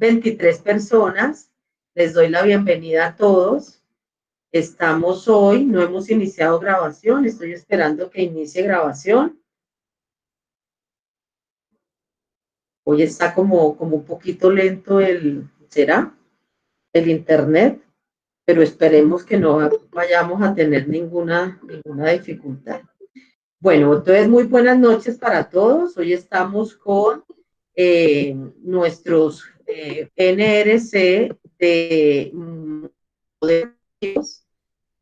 23 personas. Les doy la bienvenida a todos. Estamos hoy, no hemos iniciado grabación, estoy esperando que inicie grabación. Hoy está como un poquito lento ¿será? El internet, pero esperemos que no vayamos a tener ninguna dificultad. Bueno, entonces muy buenas noches para todos. Hoy estamos con nuestros NRC de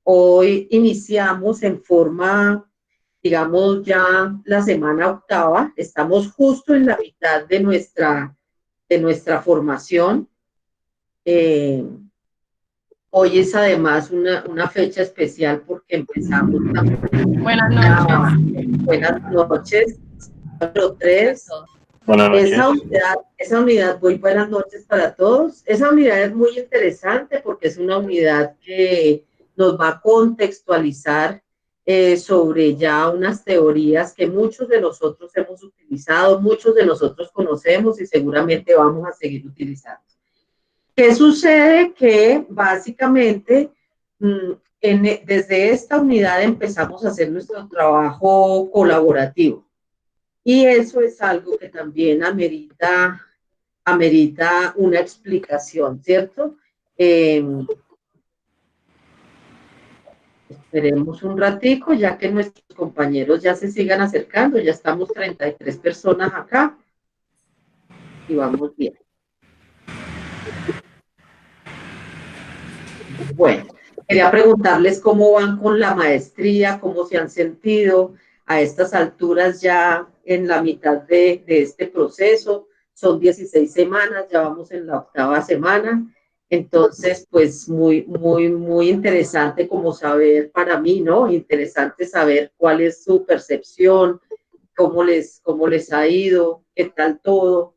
hoy iniciamos en forma, digamos, ya la semana octava. Estamos justo en la mitad de nuestra formación. Hoy es además una fecha especial porque empezamos también. Buenas noches. Buenas noches. Número 3. Buenas noches. Esa unidad, muy buenas noches para todos. Esa unidad es muy interesante porque es una unidad que nos va a contextualizar sobre ya unas teorías que muchos de nosotros hemos utilizado, muchos de nosotros conocemos y seguramente vamos a seguir utilizando. ¿Qué sucede? Que básicamente desde esta unidad empezamos a hacer nuestro trabajo colaborativo. Y eso es algo que también amerita una explicación, ¿cierto? Esperemos un ratico, ya que nuestros compañeros ya se sigan acercando. Ya estamos 33 personas acá y vamos bien. Bueno, quería preguntarles cómo van con la maestría, cómo se han sentido a estas alturas ya en la mitad de este proceso. Son 16 semanas, ya vamos en la octava semana. Entonces, pues muy interesante como saber para mí, ¿no? Interesante saber cuál es su percepción, cómo les ha ido, qué tal todo,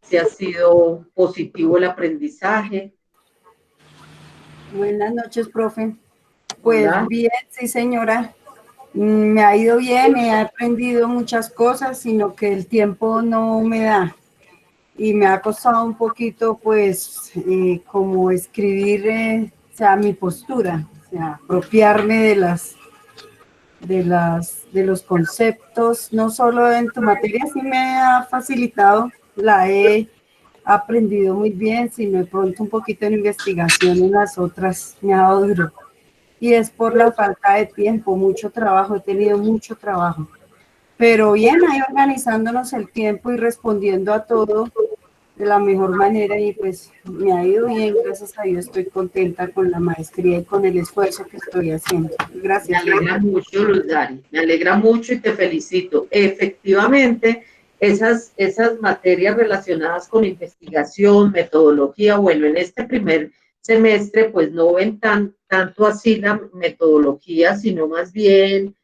si ha sido positivo el aprendizaje. Buenas noches, profe. Pues Hola. bien, sí, señora. Me ha ido bien, he aprendido muchas cosas, sino que el tiempo no me da. Y me ha costado un poquito, pues, como escribir, o sea, mi postura, o sea, apropiarme de los conceptos, no solo en tu materia, sí me ha facilitado, la he aprendido muy bien, sino de pronto un poquito en investigación en las otras me ha dado duro. Y es por la falta de tiempo, mucho trabajo, he tenido mucho trabajo. Pero bien, ahí organizándonos el tiempo y respondiendo a todo de la mejor manera y pues me ha ido bien, gracias a Dios, estoy contenta con la maestría y con el esfuerzo que estoy haciendo. Gracias. Me alegra mucho, Luz Dari, me alegra mucho y te felicito. Efectivamente, esas materias relacionadas con investigación, metodología, bueno, en este primer semestre pues no ven tanto así la metodología, sino más bien,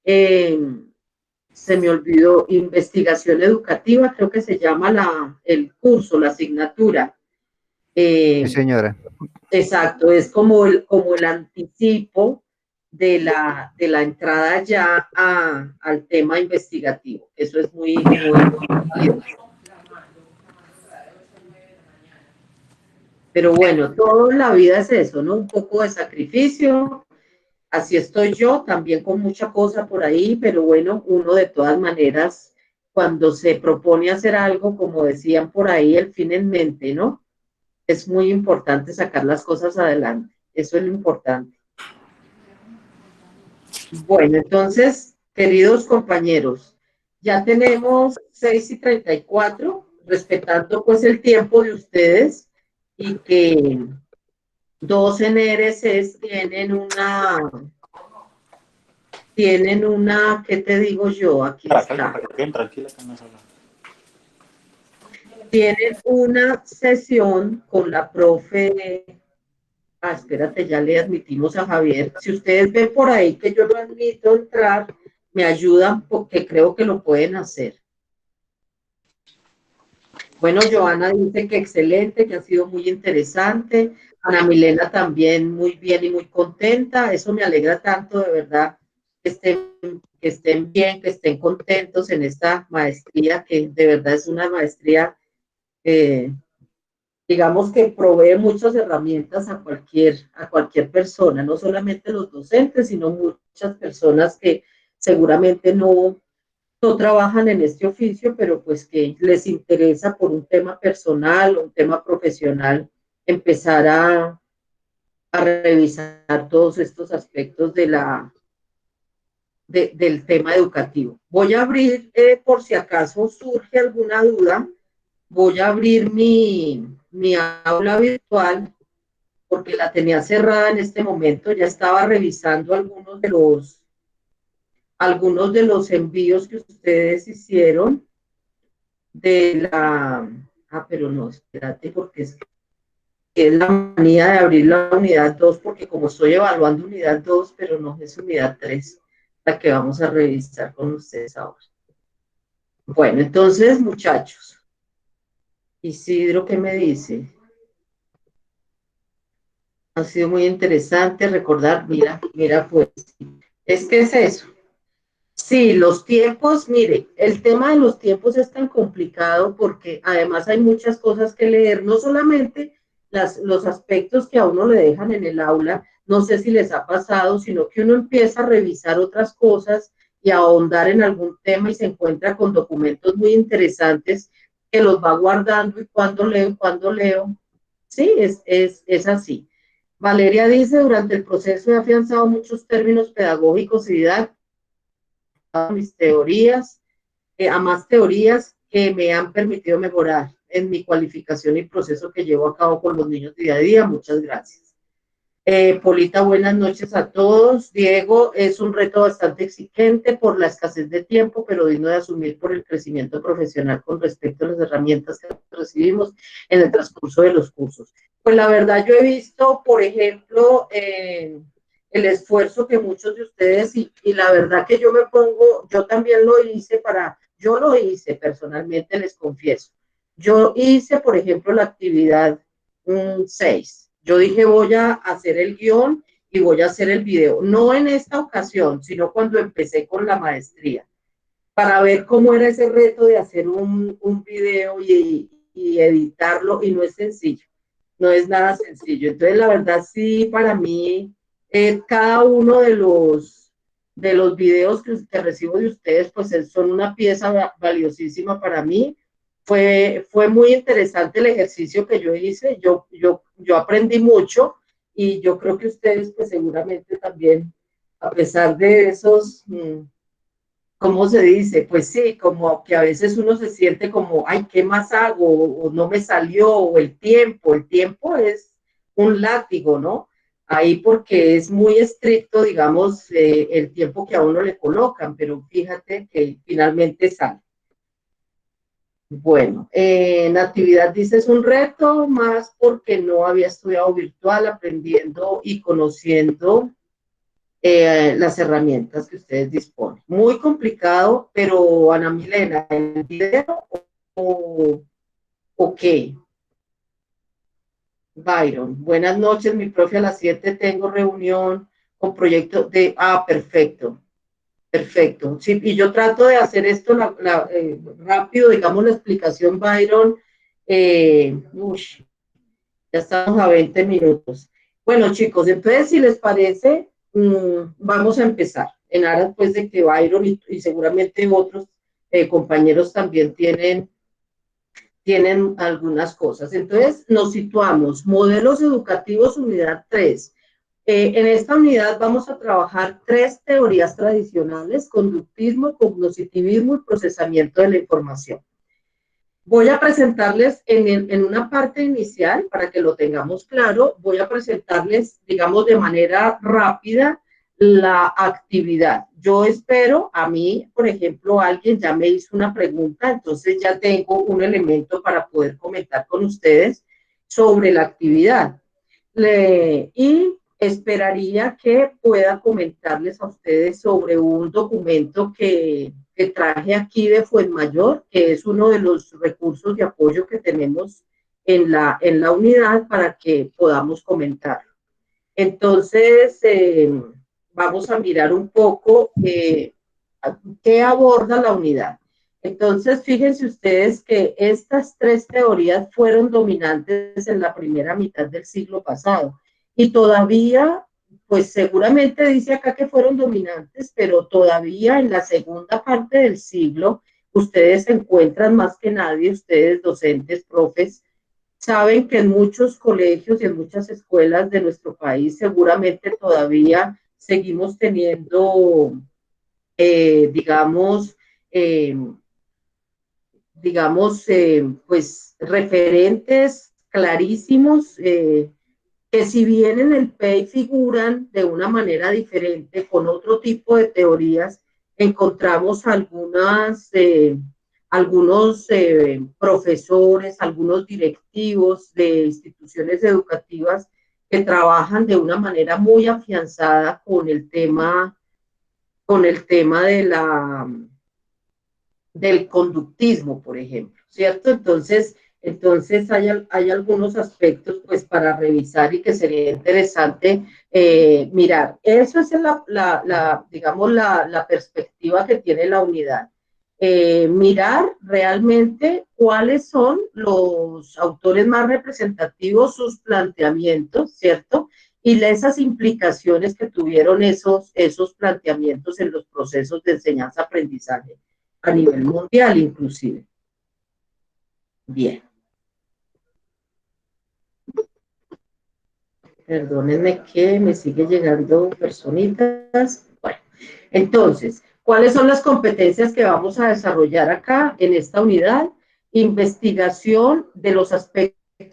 se me olvidó, investigación educativa, creo que se llama el curso, la asignatura. Sí, señora. Exacto, es como el anticipo de la entrada ya al tema investigativo. Eso es muy valioso. Pero bueno, todo en la vida es eso, ¿no? Un poco de sacrificio. Así estoy yo, también con mucha cosa por ahí, pero bueno, uno de todas maneras, cuando se propone hacer algo, como decían por ahí, el fin en mente, ¿no? Es muy importante sacar las cosas adelante. Eso es lo importante. Bueno, entonces, queridos compañeros, ya tenemos 6:34, respetando pues el tiempo de ustedes y que 2 NRCs tienen una, ¿qué te digo yo? Aquí está. Tranquila, que no es hablar. Tienen una sesión con la profe. Espérate, ya le admitimos a Javier. Si ustedes ven por ahí que yo lo admito entrar, me ayudan porque creo que lo pueden hacer. Bueno, Joana dice que excelente, que ha sido muy interesante. Ana Milena también muy bien y muy contenta. Eso me alegra tanto, de verdad, que estén bien, que estén contentos en esta maestría, que de verdad es una maestría digamos que provee muchas herramientas a cualquier persona, no solamente los docentes, sino muchas personas que seguramente no trabajan en este oficio, pero pues que les interesa por un tema personal, un tema profesional, empezar a revisar todos estos aspectos del tema educativo. Voy a abrir, por si acaso surge alguna duda, voy a abrir mi aula virtual porque la tenía cerrada en este momento, ya estaba revisando algunos de los envíos que ustedes hicieron de la... Ah, pero no, espérate, porque es la manía de abrir la unidad 2 porque como estoy evaluando unidad 2 pero no es unidad 3 la que vamos a revisar con ustedes ahora. Bueno, entonces, muchachos, Isidro, ¿qué me dice? Ha sido muy interesante recordar, mira, pues, es que es eso. Sí, los tiempos, mire, el tema de los tiempos es tan complicado porque además hay muchas cosas que leer, no solamente los aspectos que a uno le dejan en el aula, no sé si les ha pasado, sino que uno empieza a revisar otras cosas y a ahondar en algún tema y se encuentra con documentos muy interesantes que los va guardando y cuando leo. Sí, es así. Valeria dice, durante el proceso he afianzado muchos términos pedagógicos y didácticos mis teorías, a más teorías que me han permitido mejorar en mi cualificación y proceso que llevo a cabo con los niños día a día. Muchas gracias. Polita, buenas noches a todos. Diego, es un reto bastante exigente por la escasez de tiempo, pero digno de asumir por el crecimiento profesional con respecto a las herramientas que recibimos en el transcurso de los cursos. Pues la verdad, yo he visto, por ejemplo, el esfuerzo que muchos de ustedes, y la verdad que yo me pongo, yo también yo lo hice personalmente, les confieso. Yo hice, por ejemplo, la actividad 6. Yo dije, voy a hacer el guión y voy a hacer el video. No en esta ocasión, sino cuando empecé con la maestría, para ver cómo era ese reto de hacer un video y editarlo, y no es sencillo, no es nada sencillo. Entonces, la verdad, sí, para mí, cada uno de los videos que recibo de ustedes, pues son una pieza valiosísima para mí. Fue muy interesante el ejercicio que yo hice, yo aprendí mucho y yo creo que ustedes pues seguramente también, a pesar de esos, ¿cómo se dice? Pues sí, como que a veces uno se siente como, ay, ¿qué más hago? O no me salió, o el tiempo es un látigo, ¿no? Ahí porque es muy estricto, digamos, el tiempo que a uno le colocan, pero fíjate que finalmente sale. Bueno, Natividad dice, es un reto más porque no había estudiado virtual, aprendiendo y conociendo las herramientas que ustedes disponen. Muy complicado, pero Ana Milena, ¿el video o qué? Byron, buenas noches, mi profe, a las 7 tengo reunión con proyecto de... Ah, perfecto. Perfecto. Sí, y yo trato de hacer esto rápido, digamos, la explicación, Byron. Ya estamos a 20 minutos. Bueno, chicos, entonces, si les parece, vamos a empezar. En aras, pues, de que Byron y seguramente otros compañeros también tienen algunas cosas. Entonces, nos situamos. Modelos educativos, unidad 3. En esta unidad vamos a trabajar 3 teorías tradicionales: conductismo, cognitivismo y procesamiento de la información. Voy a presentarles en una parte inicial, para que lo tengamos claro, voy a presentarles, digamos, de manera rápida la actividad. Yo espero, a mí, por ejemplo, alguien ya me hizo una pregunta, entonces ya tengo un elemento para poder comentar con ustedes sobre la actividad. Y esperaría que pueda comentarles a ustedes sobre un documento que traje aquí de Fuenmayor, que es uno de los recursos de apoyo que tenemos en la unidad para que podamos comentarlo. Entonces, vamos a mirar un poco qué aborda la unidad. Entonces, fíjense ustedes que estas tres teorías fueron dominantes en la primera mitad del siglo pasado y todavía, pues seguramente dice acá que fueron dominantes, pero todavía en la segunda parte del siglo, ustedes se encuentran más que nadie, ustedes docentes, profes, saben que en muchos colegios y en muchas escuelas de nuestro país seguramente todavía seguimos teniendo, digamos, eh, pues referentes clarísimos que si bien en el PEI figuran de una manera diferente con otro tipo de teorías, encontramos algunos profesores, algunos directivos de instituciones educativas que trabajan de una manera muy afianzada con el tema del conductismo, por ejemplo, ¿cierto? Entonces hay algunos aspectos pues para revisar y que sería interesante mirar. Eso es digamos, la perspectiva que tiene la unidad. Mirar realmente cuáles son los autores más representativos, sus planteamientos, ¿cierto? Y esas implicaciones que tuvieron esos planteamientos en los procesos de enseñanza-aprendizaje a nivel mundial inclusive. Bien. Perdónenme que me sigue llegando personitas. Bueno, entonces, ¿cuáles son las competencias que vamos a desarrollar acá en esta unidad? Investigación de los aspectos que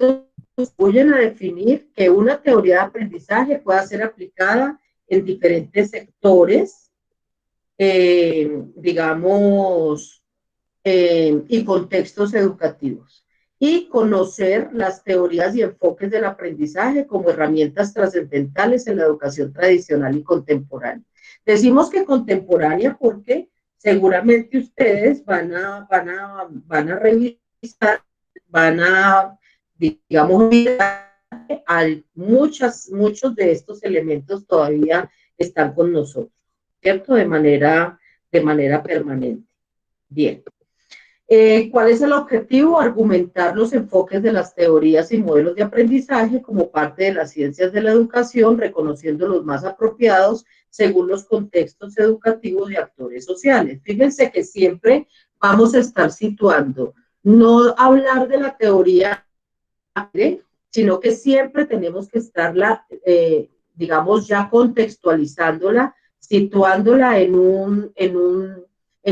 contribuyen a definir que una teoría de aprendizaje pueda ser aplicada en diferentes sectores, digamos, y contextos educativos. Y conocer las teorías y enfoques del aprendizaje como herramientas trascendentales en la educación tradicional y contemporánea. Decimos que contemporánea porque seguramente ustedes van a revisar, digamos, muchos de estos elementos todavía están con nosotros, ¿cierto? De manera permanente. Bien. ¿Cuál es el objetivo? Argumentar los enfoques de las teorías y modelos de aprendizaje como parte de las ciencias de la educación, reconociendo los más apropiados según los contextos educativos y actores sociales. Fíjense que siempre vamos a estar situando, no hablar de la teoría, sino que siempre tenemos que estarla, digamos, ya contextualizándola, situándola en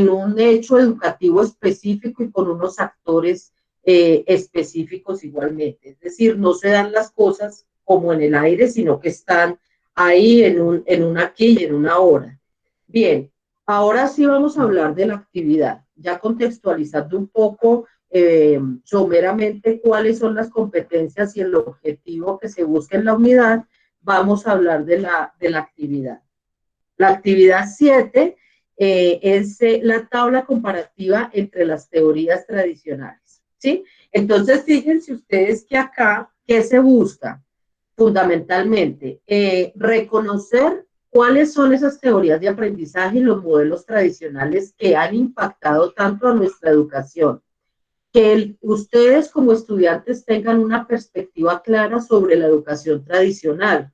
un hecho educativo específico y con unos actores específicos igualmente. Es decir, no se dan las cosas como en el aire, sino que están ahí en un aquí y en una ahora. Bien, ahora sí vamos a hablar de la actividad, ya contextualizando un poco someramente cuáles son las competencias y el objetivo que se busca en la unidad, vamos a hablar de la actividad. La actividad 7 es la tabla comparativa entre las teorías tradicionales, ¿sí? Entonces, fíjense ustedes que acá, ¿qué se busca? Fundamentalmente, reconocer cuáles son esas teorías de aprendizaje y los modelos tradicionales que han impactado tanto a nuestra educación. Que ustedes como estudiantes tengan una perspectiva clara sobre la educación tradicional.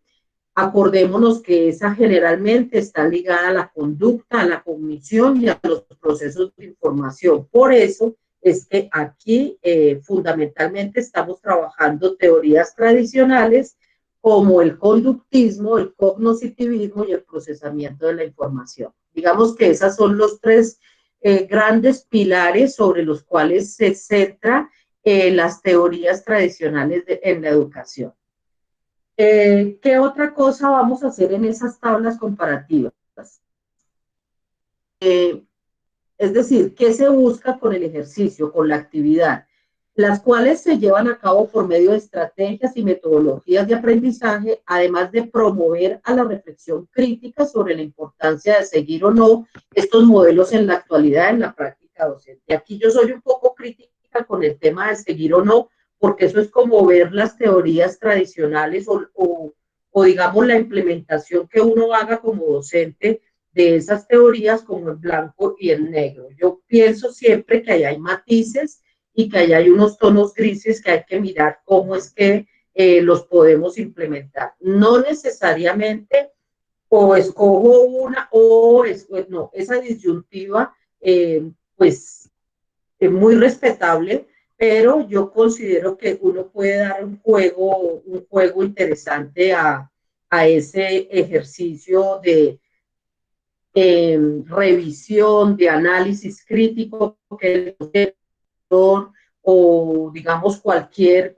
Acordémonos que esa generalmente está ligada a la conducta, a la cognición y a los procesos de información. Por eso es que aquí fundamentalmente estamos trabajando teorías tradicionales como el conductismo, el cognoscitivismo y el procesamiento de la información. Digamos que esos son los tres grandes pilares sobre los cuales se centra las teorías tradicionales en la educación. ¿Qué otra cosa vamos a hacer en esas tablas comparativas? Es decir, ¿qué se busca con el ejercicio, con la actividad? Las cuales se llevan a cabo por medio de estrategias y metodologías de aprendizaje, además de promover a la reflexión crítica sobre la importancia de seguir o no estos modelos en la actualidad en la práctica docente. Aquí yo soy un poco crítica con el tema de seguir o no, porque eso es como ver las teorías tradicionales o digamos la implementación que uno haga como docente de esas teorías como en blanco y en negro. Yo pienso siempre que ahí hay matices y que ahí hay unos tonos grises que hay que mirar cómo es que los podemos implementar. No necesariamente o escojo una o no, esa disyuntiva pues es muy respetable, pero yo considero que uno puede dar un juego interesante a ese ejercicio de revisión, de análisis crítico que el lector o digamos cualquier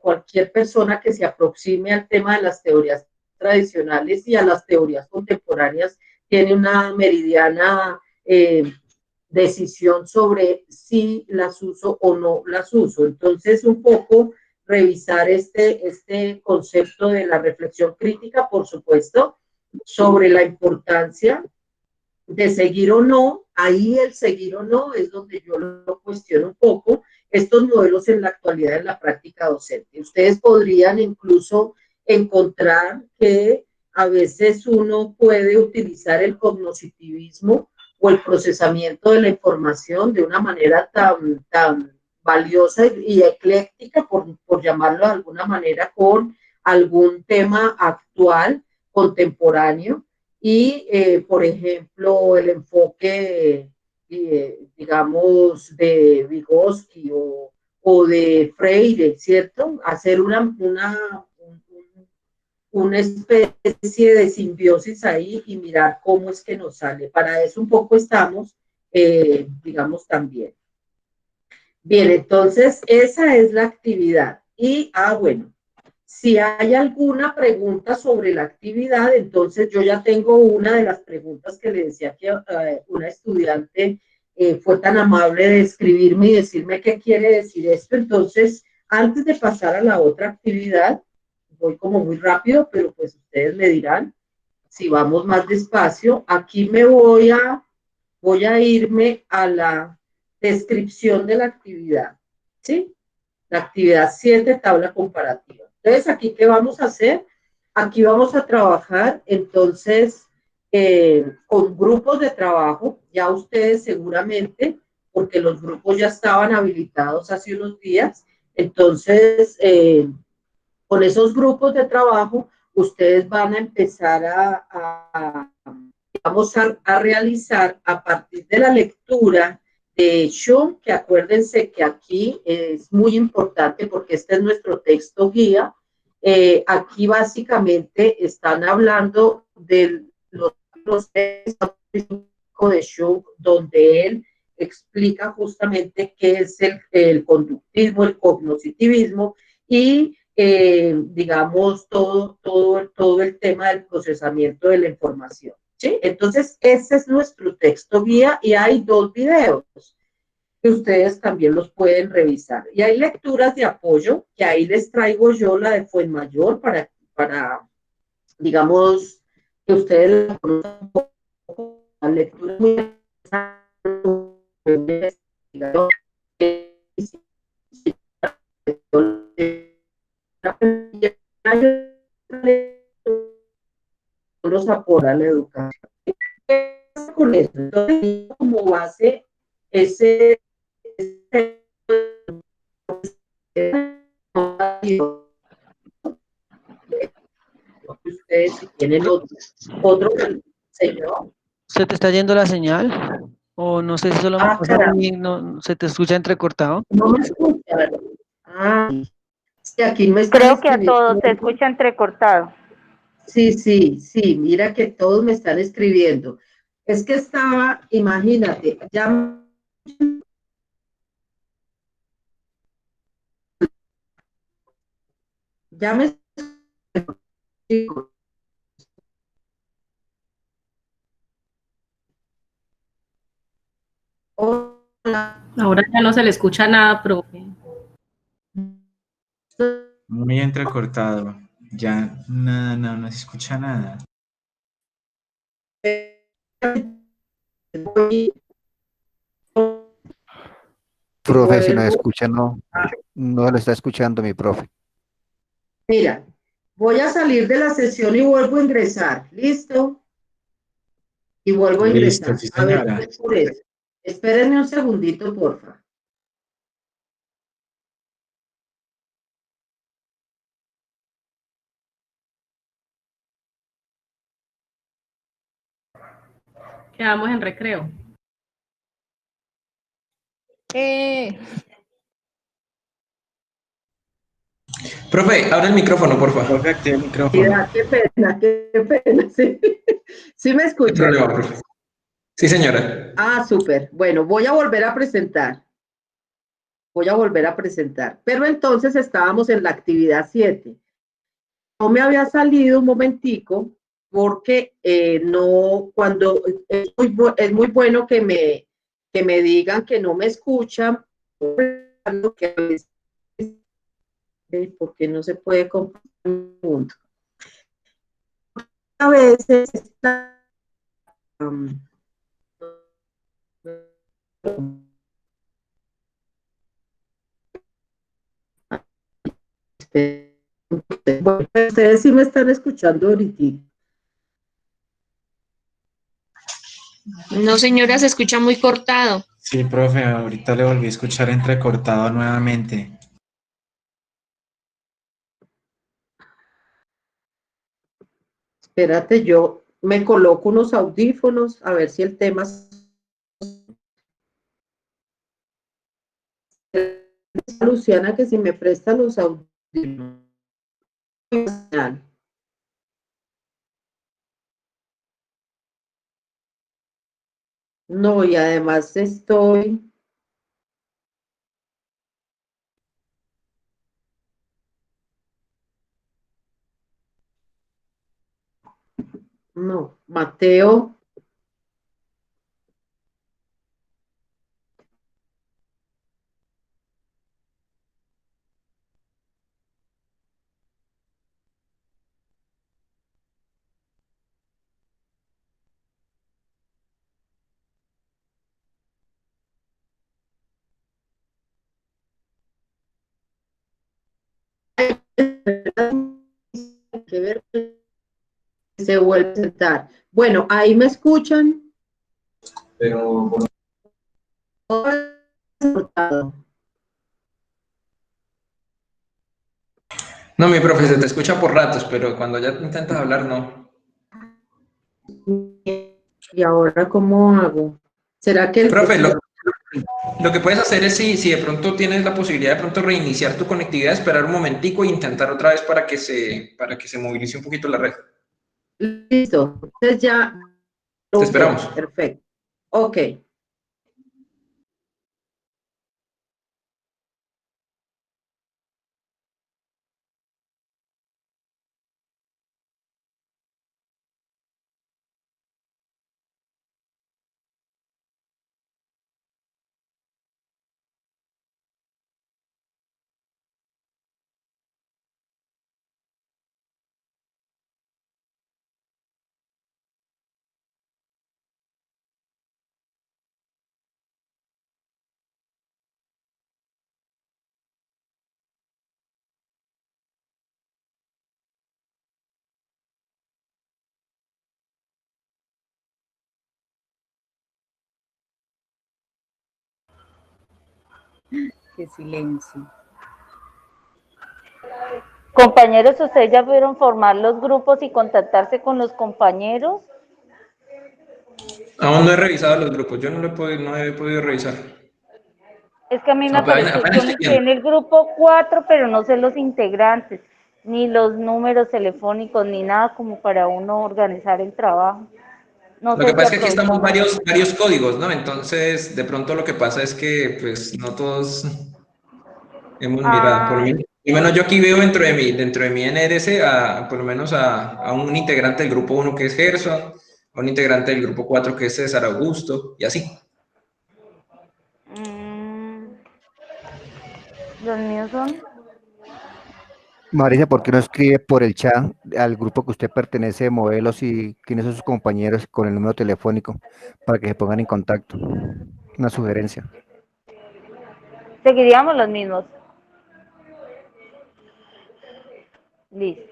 persona que se aproxime al tema de las teorías tradicionales y a las teorías contemporáneas tiene una meridiana decisión sobre si las uso o no las uso. Entonces, un poco revisar este concepto de la reflexión crítica, por supuesto, sobre la importancia de seguir o no, ahí el seguir o no es donde yo lo cuestiono un poco, estos modelos en la actualidad en la práctica docente. Ustedes podrían incluso encontrar que a veces uno puede utilizar el cognoscitivismo o el procesamiento de la información de una manera tan valiosa y ecléctica, por llamarlo de alguna manera, con algún tema actual, contemporáneo, y, por ejemplo, el enfoque, digamos, de Vygotsky o de Freire, ¿cierto? Hacer una especie de simbiosis ahí y mirar cómo es que nos sale. Para eso un poco estamos, digamos, también. Bien, entonces esa es la actividad. Y, bueno, si hay alguna pregunta sobre la actividad, entonces yo ya tengo una de las preguntas que le decía que una estudiante fue tan amable de escribirme y decirme qué quiere decir esto. Entonces, antes de pasar a la otra actividad, voy como muy rápido, pero pues ustedes me dirán si vamos más despacio. Aquí voy a irme a la descripción de la actividad, ¿sí? La actividad 7, tabla comparativa. Entonces, ¿aquí qué vamos a hacer? Aquí vamos a trabajar, entonces, con grupos de trabajo. Ya ustedes seguramente, porque los grupos ya estaban habilitados hace unos días, entonces, con esos grupos de trabajo, ustedes van a empezar vamos a realizar a partir de la lectura de Schum, que acuérdense que aquí es muy importante porque este es nuestro texto guía. Aquí básicamente están hablando de los textos de Schum, donde él explica justamente qué es el conductismo, el cognoscitivismo y digamos todo el tema del procesamiento de la información. ¿Sí? Entonces, ese es nuestro texto guía y hay 2 videos que ustedes también los pueden revisar. Y hay lecturas de apoyo, que ahí les traigo yo la de Fuenmayor para digamos, que ustedes la conozcan un poco. La lectura es muy los aporta la educación. Con eso, entonces, como base, ese ustedes si tienen otro señor. ¿Se te está yendo la señal? O no sé si solo me pasa a mí, no, se te escucha entrecortado. No me escucha, ¿verdad? Sí, aquí me están Creo que a todos se escucha entrecortado. Sí, mira que todos me están escribiendo. Es que estaba, imagínate, ya me Ahora ya no se le escucha nada, profe. Muy entrecortado. Ya nada, no se escucha nada. Profe, si no escucha, no lo está escuchando mi profe. Mira, voy a salir de la sesión y vuelvo a ingresar. ¿Listo? y vuelvo a Listo, ingresar. sí, A ver señora. si es por eso. Espérenme un segundito, porfa. Quedamos en recreo. Profe, abre el micrófono, por favor. Profe, active el micrófono. Mira, qué pena, qué pena. Sí, ¿sí me No hay escuchan? problema, profe. Sí, señora. Ah, súper. Bueno, voy a volver a presentar. Voy a volver a presentar. Pero entonces estábamos en la actividad 7. No me había salido un momentico porque no, cuando es muy bueno que me digan que no me escuchan, porque no se puede compartir un punto. A veces está, bueno, ustedes sí me están escuchando ahorita. No, señora, se escucha muy cortado. Sí, profe, ahorita le volví a escuchar entrecortado nuevamente. Espérate, yo me coloco unos audífonos a ver si el tema Luciana, que si me presta los audífonos. No, y además estoy. No, Mateo. Que ver, se vuelve a sentar. Bueno, ahí me escuchan. Pero no, mi profe, se te escucha por ratos, pero cuando ya intentas hablar, no. ¿Y ahora cómo hago? ¿Será que Profe, lo que puedes hacer es si de pronto tienes la posibilidad de pronto reiniciar tu conectividad, esperar un momentico e intentar otra vez para que se movilice un poquito la red. listo? Entonces ya. Te Ok, esperamos. perfecto. Ok. Qué silencio. Compañeros, ¿ustedes ya pudieron formar los grupos y contactarse con los compañeros? Aún no he revisado los grupos, yo no he podido revisar. Es que a mí me Apenas, apareció apenas estoy que en viendo. el grupo 4, pero no sé los integrantes, ni los números telefónicos, ni nada como para uno organizar el trabajo. No Lo que sé si pasa es que aquí estamos aprovechamos. varios códigos, ¿no? Entonces, de pronto lo que pasa es que, pues, no todos hemos mirado. Por lo Ah, menos, y bueno, yo aquí veo dentro de mi NRS, por lo menos a un integrante del grupo 1 que es Gerson, a un integrante del grupo 4 que es César Augusto, y así. los míos son. Marisa, ¿por qué no escribe por el chat al grupo que usted pertenece de modelos y quiénes son sus compañeros con el número telefónico para que se pongan en contacto? Una sugerencia. Seguiríamos los mismos. Listo.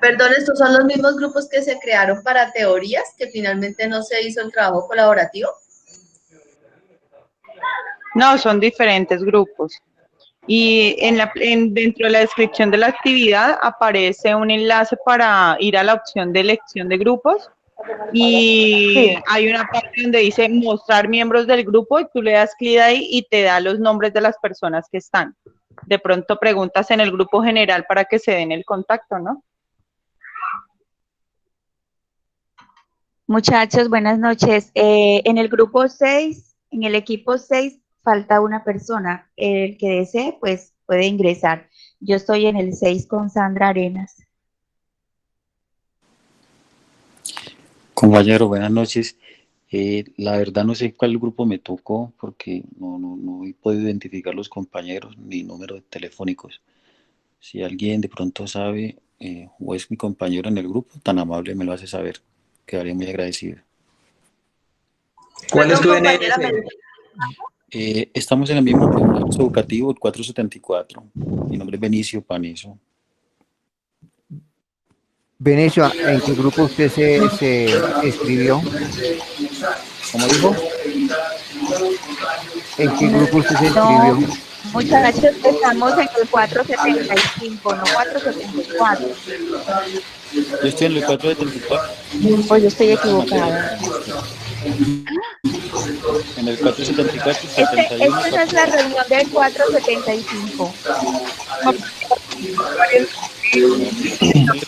Perdón, estos son los mismos grupos que se crearon para teorías, que finalmente no se hizo el trabajo colaborativo. No, son diferentes grupos. Y dentro de la descripción de la actividad aparece un enlace para ir a la opción de elección de grupos y hay una parte donde dice mostrar miembros del grupo y tú le das clic ahí y te da los nombres de las personas que están. De pronto preguntas en el grupo general para que se den el contacto, ¿no? Muchachos, buenas noches. En el grupo 6, en el equipo 6, falta una persona. El que desee, pues puede ingresar. Yo estoy en el 6 con Sandra Arenas. Compañero, buenas noches. La verdad no sé cuál grupo me tocó porque no he podido identificar los compañeros ni números telefónicos. Si alguien de pronto sabe o es mi compañero en el grupo, tan amable me lo hace saber. Quedaría muy agradecido. ¿Cuál es tu NRC? Estamos en el mismo proceso educativo, el 474. Mi nombre es Benicio Panizo. Benicio, ¿en qué grupo usted se inscribió? ¿Cómo dijo? ¿En qué grupo usted se inscribió? No, muchachos, estamos en el 475, no 474. Yo estoy en el 474. Pues yo estoy equivocada. En el 474, Esta no es la reunión del 475. El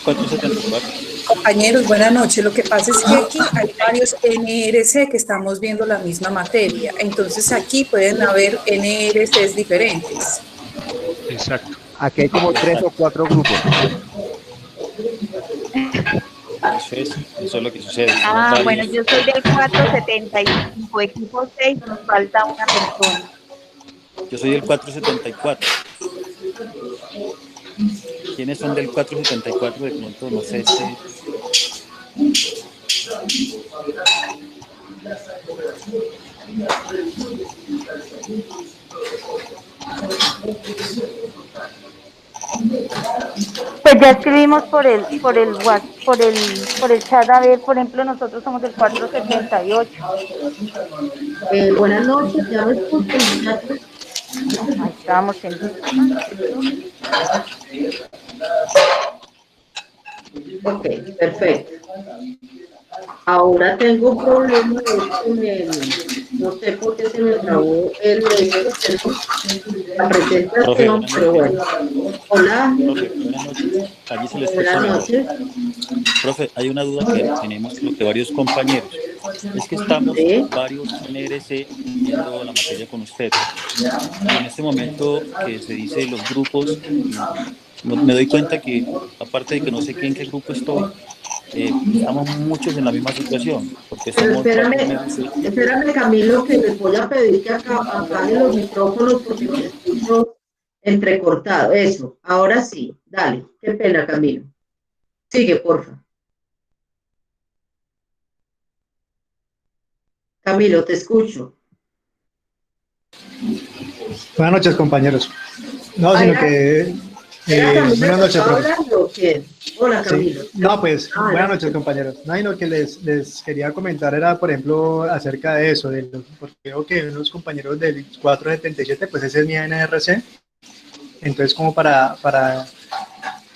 474. Compañeros, buenas noches. Lo que pasa es que aquí hay varios NRC que estamos viendo la misma materia. Entonces aquí pueden haber NRCs diferentes. Exacto. Aquí hay como 3 o 4 grupos. Eso es lo que sucede. Ah, bueno, yo soy del 475, equipo 6, nos falta una persona. Yo soy del 474. ¿Quiénes son del 474? De pronto, no sé. Pues ya escribimos por el chat, a ver, por ejemplo, nosotros somos del 478. Buenas noches, ¿ya me escuchan, muchachos? Ahí estábamos en... Ok, perfecto. Ahora tengo un problema con no sé por qué se me trabó la presentación, pero bueno. Hola. Allí se les escucha mejor. Profe, hay una duda que tenemos creo que varios compañeros. Es que estamos varios NRC viendo la materia con usted. Y en este momento que se dice los grupos, me doy cuenta que aparte de que no sé en qué grupo estoy, estamos muchos en la misma situación. Porque pero espérame, Camilo, que les voy a pedir que apaguen los micrófonos porque me escucho entrecortado. Eso, ahora sí, dale. Qué pena, Camilo. Sigue, porfa. Camilo, te escucho. Buenas noches, compañeros. No, sino que... buenas noches, profe. Hola, Camilo. Sí. No, pues, buenas noches, compañeros. No, y lo que les quería comentar era, por ejemplo, acerca de eso, porque veo que unos compañeros del 477, pues ese es mi NRC. Entonces, como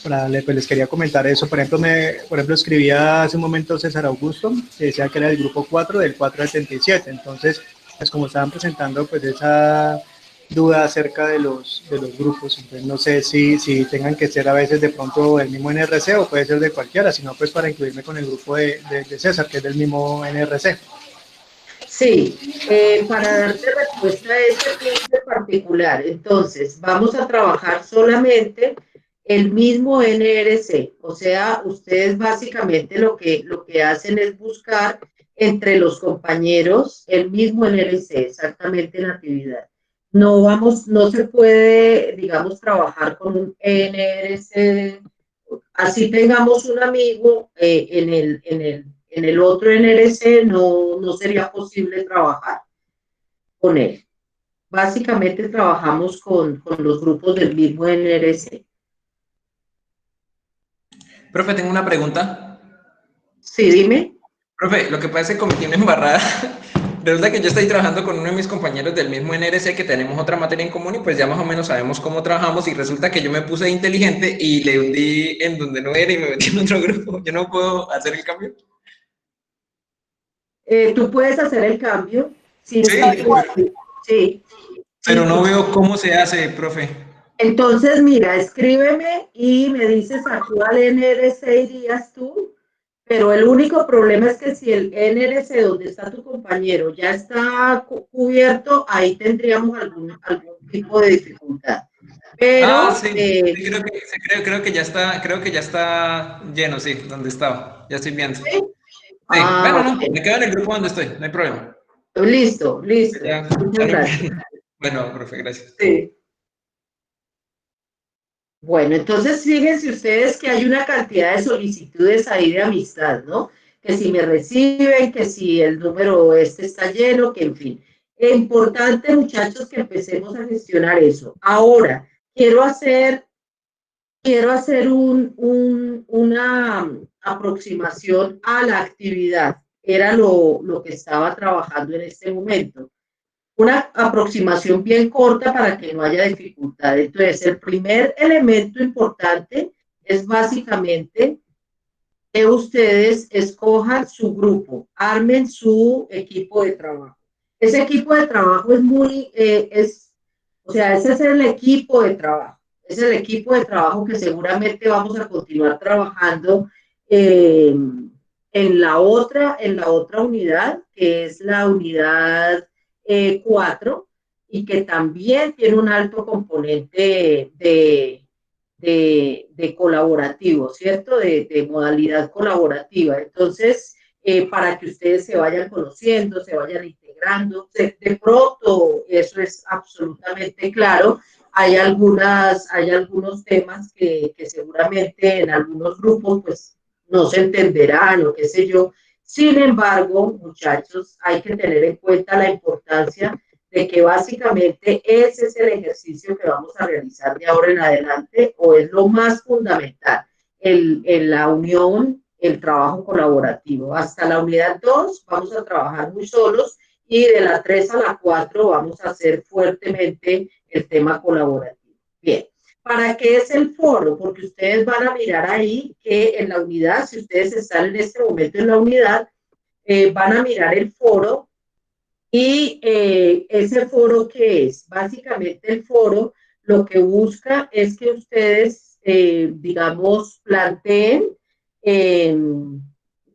pues les quería comentar eso. Por ejemplo, escribía hace un momento César Augusto, que decía que era el grupo 4 del 477. Entonces, pues como estaban presentando, pues esa duda acerca de los grupos. Entonces, no sé si tengan que ser a veces de pronto el mismo NRC o puede ser de cualquiera, sino pues para incluirme con el grupo de César, que es del mismo NRC. Sí, para darte respuesta a ese punto particular, entonces vamos a trabajar solamente el mismo NRC, o sea, ustedes básicamente lo que hacen es buscar entre los compañeros el mismo NRC, exactamente la actividad. No se puede, digamos, trabajar con un NRC, así tengamos un amigo en el otro NRC, no sería posible trabajar con él. Básicamente trabajamos con los grupos del mismo NRC. Profe, tengo una pregunta. Sí, dime. Profe, lo que pasa es que cometí una embarrada. Resulta que yo estoy trabajando con uno de mis compañeros del mismo NRC, que tenemos otra materia en común y pues ya más o menos sabemos cómo trabajamos, y resulta que yo me puse inteligente y le hundí en donde no era y me metí en otro grupo. ¿Yo no puedo hacer el cambio? Tú puedes hacer el cambio. Sí, sí. Pero no veo cómo se hace, profe. Entonces, mira, escríbeme y me dices a cuál NRC irías tú, pero el único problema es que si el NRC donde está tu compañero ya está cubierto, ahí tendríamos algún tipo de dificultad. Pero, Sí, creo que ya está lleno, sí, donde estaba. Ya estoy viendo. Sí, bueno, no, me quedo en el grupo donde estoy, no hay problema. Listo. Ya, Muchas gracias. Bueno, profe, gracias. Sí. Bueno, entonces fíjense ustedes que hay una cantidad de solicitudes ahí de amistad, ¿no? Que si me reciben, que si el número está lleno, que en fin. Es importante, muchachos, que empecemos a gestionar eso. Ahora, quiero hacer una aproximación a la actividad. Era lo que estaba trabajando en este momento. Una aproximación bien corta para que no haya dificultad. Entonces, el primer elemento importante es básicamente que ustedes escojan su grupo, armen su equipo de trabajo. Ese equipo de trabajo ese es el equipo de trabajo. Es el equipo de trabajo que seguramente vamos a continuar trabajando en la otra unidad, que es la unidad 4, y que también tiene un alto componente de colaborativo, ¿cierto? De modalidad colaborativa. Entonces, para que ustedes se vayan conociendo, se vayan integrando, de pronto eso es absolutamente claro. Hay algunos temas que seguramente en algunos grupos pues no se entenderán o qué sé yo. Sin embargo, muchachos, hay que tener en cuenta la importancia de que básicamente ese es el ejercicio que vamos a realizar de ahora en adelante, o es lo más fundamental, la unión, el trabajo colaborativo. Hasta la unidad 2 vamos a trabajar muy solos, y de la 3 a la 4 vamos a hacer fuertemente el tema colaborativo. Bien. ¿Para qué es el foro? Porque ustedes van a mirar ahí que en la unidad, si ustedes están en este momento en la unidad, van a mirar el foro. Y ese foro, ¿qué es? Básicamente el foro lo que busca es que ustedes, digamos, planteen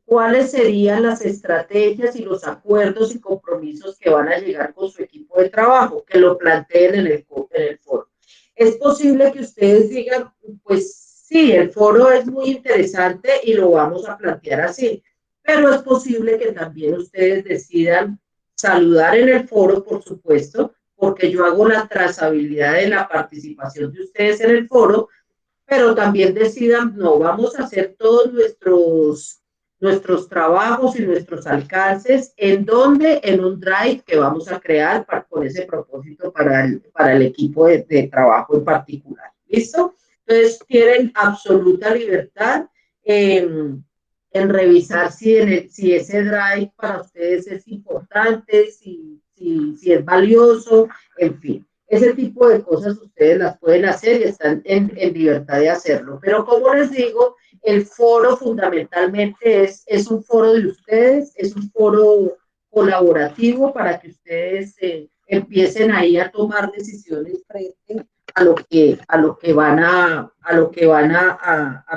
cuáles serían las estrategias y los acuerdos y compromisos que van a llegar con su equipo de trabajo, que lo planteen en el foro. Es posible que ustedes digan, pues sí, el foro es muy interesante y lo vamos a plantear así, pero es posible que también ustedes decidan saludar en el foro, por supuesto, porque yo hago la trazabilidad de la participación de ustedes en el foro, pero también decidan, no, vamos a hacer todos nuestros trabajos y nuestros alcances, ¿en dónde? En un drive que vamos a crear con ese propósito para el equipo de trabajo en particular. ¿Listo? Entonces, tienen absoluta libertad en revisar si ese drive para ustedes es importante, si es valioso, en fin. Ese tipo de cosas ustedes las pueden hacer y están en libertad de hacerlo. Pero como les digo, el foro fundamentalmente es un foro de ustedes, es un foro colaborativo para que ustedes empiecen ahí a tomar decisiones frente a lo que van a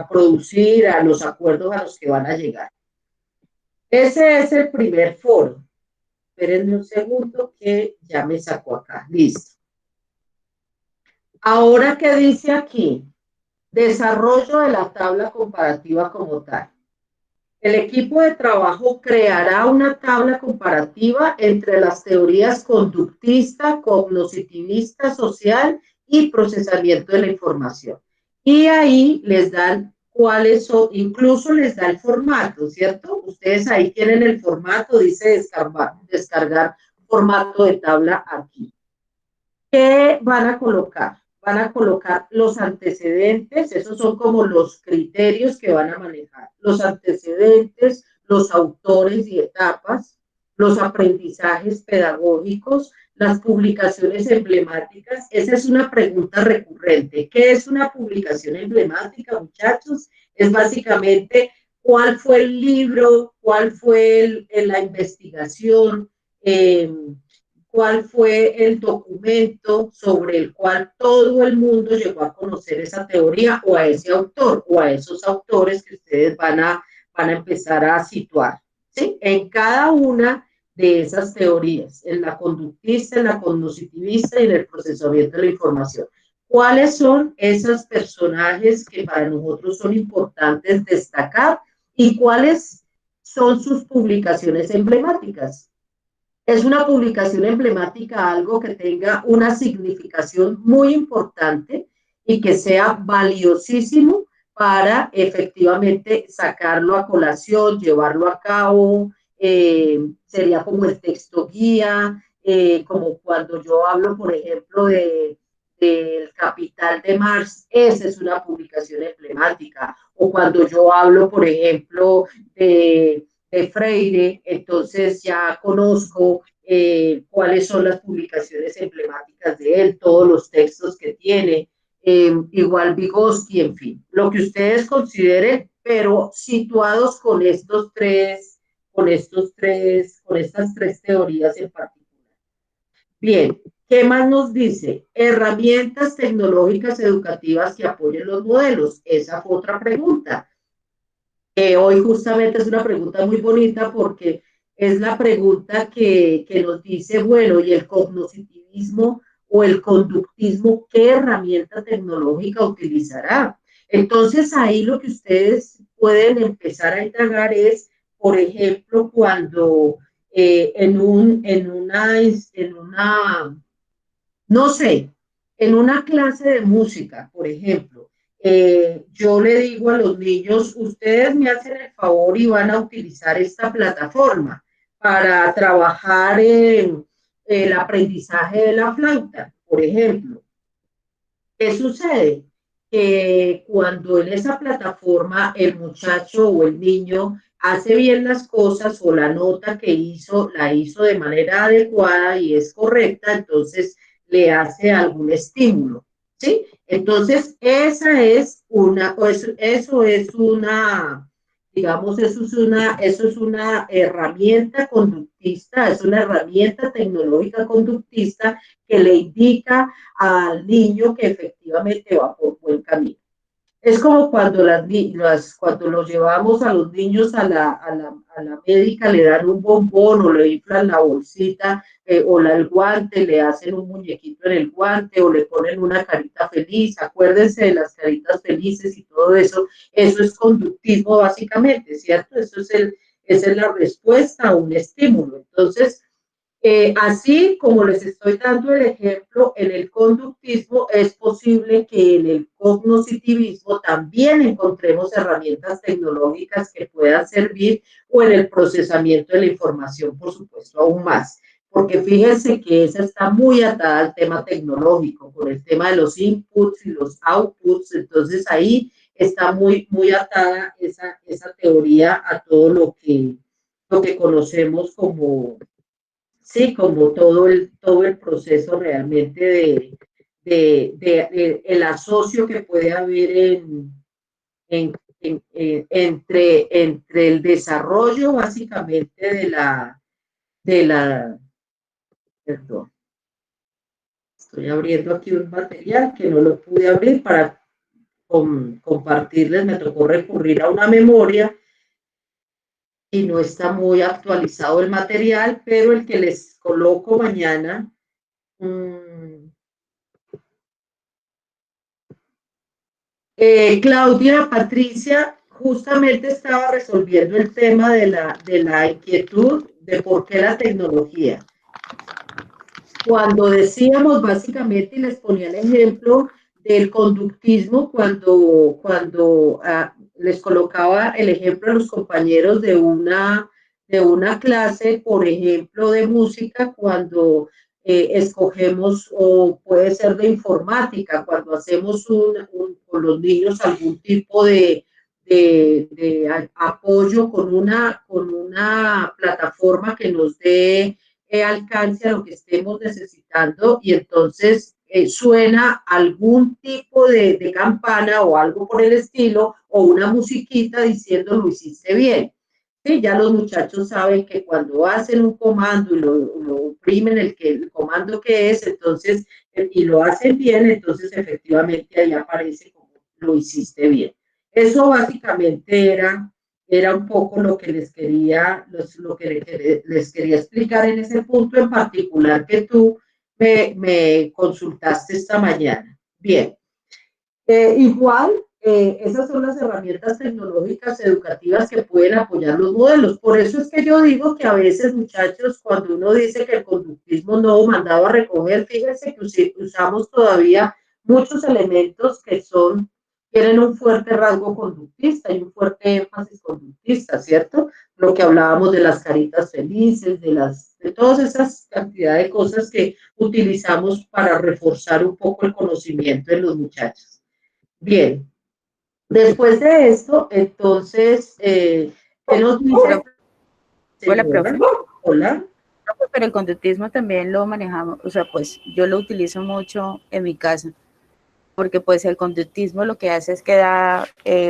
producir, a los acuerdos a los que van a llegar. Ese es el primer foro. Espérenme un segundo que ya me sacó acá. Listo. Ahora, ¿qué dice aquí? Desarrollo de la tabla comparativa como tal. El equipo de trabajo creará una tabla comparativa entre las teorías conductista, cognitivista, social y procesamiento de la información. Y ahí les dan cuáles son, incluso les da el formato, ¿cierto? Ustedes ahí tienen el formato, dice descargar formato de tabla aquí. ¿Qué van a colocar? van a colocar los antecedentes, esos son como los criterios que van a manejar, los antecedentes, los autores y etapas, los aprendizajes pedagógicos, las publicaciones emblemáticas. Esa es una pregunta recurrente. ¿Qué es una publicación emblemática, muchachos? Es básicamente cuál fue el libro, cuál fue la investigación, cuál fue el documento sobre el cual todo el mundo llegó a conocer esa teoría o a ese autor o a esos autores que ustedes van a empezar a situar, ¿sí? En cada una de esas teorías, en la conductista, en la cognitivista y en el procesamiento de la información. ¿Cuáles son esos personajes que para nosotros son importantes destacar y cuáles son sus publicaciones emblemáticas? Es una publicación emblemática algo que tenga una significación muy importante y que sea valiosísimo para efectivamente sacarlo a colación, llevarlo a cabo, sería como el texto guía, como cuando yo hablo, por ejemplo, del Capital de Marx, esa es una publicación emblemática, o cuando yo hablo, por ejemplo, de Freire, entonces ya conozco cuáles son las publicaciones emblemáticas de él, todos los textos que tiene, igual Vygotsky, en fin, lo que ustedes consideren, pero situados con estas tres teorías en particular. Bien, ¿qué más nos dice? Herramientas tecnológicas educativas que apoyen los modelos. Esa fue otra pregunta. Hoy justamente es una pregunta muy bonita porque es la pregunta que nos dice, bueno, ¿y el cognitivismo o el conductismo qué herramienta tecnológica utilizará? Entonces ahí lo que ustedes pueden empezar a indagar es, por ejemplo, cuando no sé, en una clase de música, por ejemplo, yo le digo a los niños, ustedes me hacen el favor y van a utilizar esta plataforma para trabajar en el aprendizaje de la flauta, por ejemplo. ¿Qué sucede? Que cuando en esa plataforma el muchacho o el niño hace bien las cosas o la nota que hizo, la hizo de manera adecuada y es correcta, entonces le hace algún estímulo, ¿sí? Entonces, esa es una, eso es una, digamos, eso es una herramienta conductista, es una herramienta tecnológica conductista que le indica al niño que efectivamente va por buen camino. Es como cuando cuando los llevamos a los niños a la médica, le dan un bombón o le inflan la bolsita o el guante, le hacen un muñequito en el guante o le ponen una carita feliz. Acuérdense de las caritas felices y todo eso. Eso es conductismo básicamente, ¿cierto? Esa es la respuesta a un estímulo. Entonces, así como les estoy dando el ejemplo, en el conductismo es posible que en el cognitivismo también encontremos herramientas tecnológicas que puedan servir o en el procesamiento de la información, por supuesto, aún más. Porque fíjense que esa está muy atada al tema tecnológico, con el tema de los inputs y los outputs, entonces ahí está muy, muy atada esa teoría a todo lo que conocemos como... Sí, como todo el proceso realmente el asocio que puede haber entre el desarrollo básicamente perdón, estoy abriendo aquí un material que no lo pude abrir para compartirles, me tocó recurrir a una memoria y no está muy actualizado el material, pero el que les coloco mañana, Claudia, Patricia, justamente estaba resolviendo el tema de la inquietud de por qué la tecnología. Cuando decíamos básicamente, y les ponía el ejemplo del conductismo, cuando les colocaba el ejemplo a los compañeros de una clase, por ejemplo, de música, cuando escogemos, o puede ser de informática, cuando hacemos con los niños algún tipo de apoyo con una plataforma que nos dé alcance a lo que estemos necesitando, y entonces suena algún tipo de campana o algo por el estilo, o una musiquita diciendo lo hiciste bien. Sí, ya los muchachos saben que cuando hacen un comando y lo oprimen el comando que es, entonces, y lo hacen bien, entonces efectivamente ahí aparece como lo hiciste bien. Eso básicamente era un poco lo que les quería explicar en ese punto en particular que tú me consultaste esta mañana. Bien. Igual, esas son las herramientas tecnológicas educativas que pueden apoyar los modelos. Por eso es que yo digo que a veces, muchachos, cuando uno dice que el conductismo no mandado a recoger, fíjense que usamos todavía muchos elementos que tienen un fuerte rasgo conductista y un fuerte énfasis conductista, ¿cierto? Lo que hablábamos de las caritas felices, de todas esas cantidades de cosas que utilizamos para reforzar un poco el conocimiento de los muchachos. Bien, después de esto, entonces, ¿qué nos dice? Hola, profe. Hola. Pero el conductismo también lo manejamos, o sea, pues yo lo utilizo mucho en mi casa, porque pues el conductismo lo que hace es que da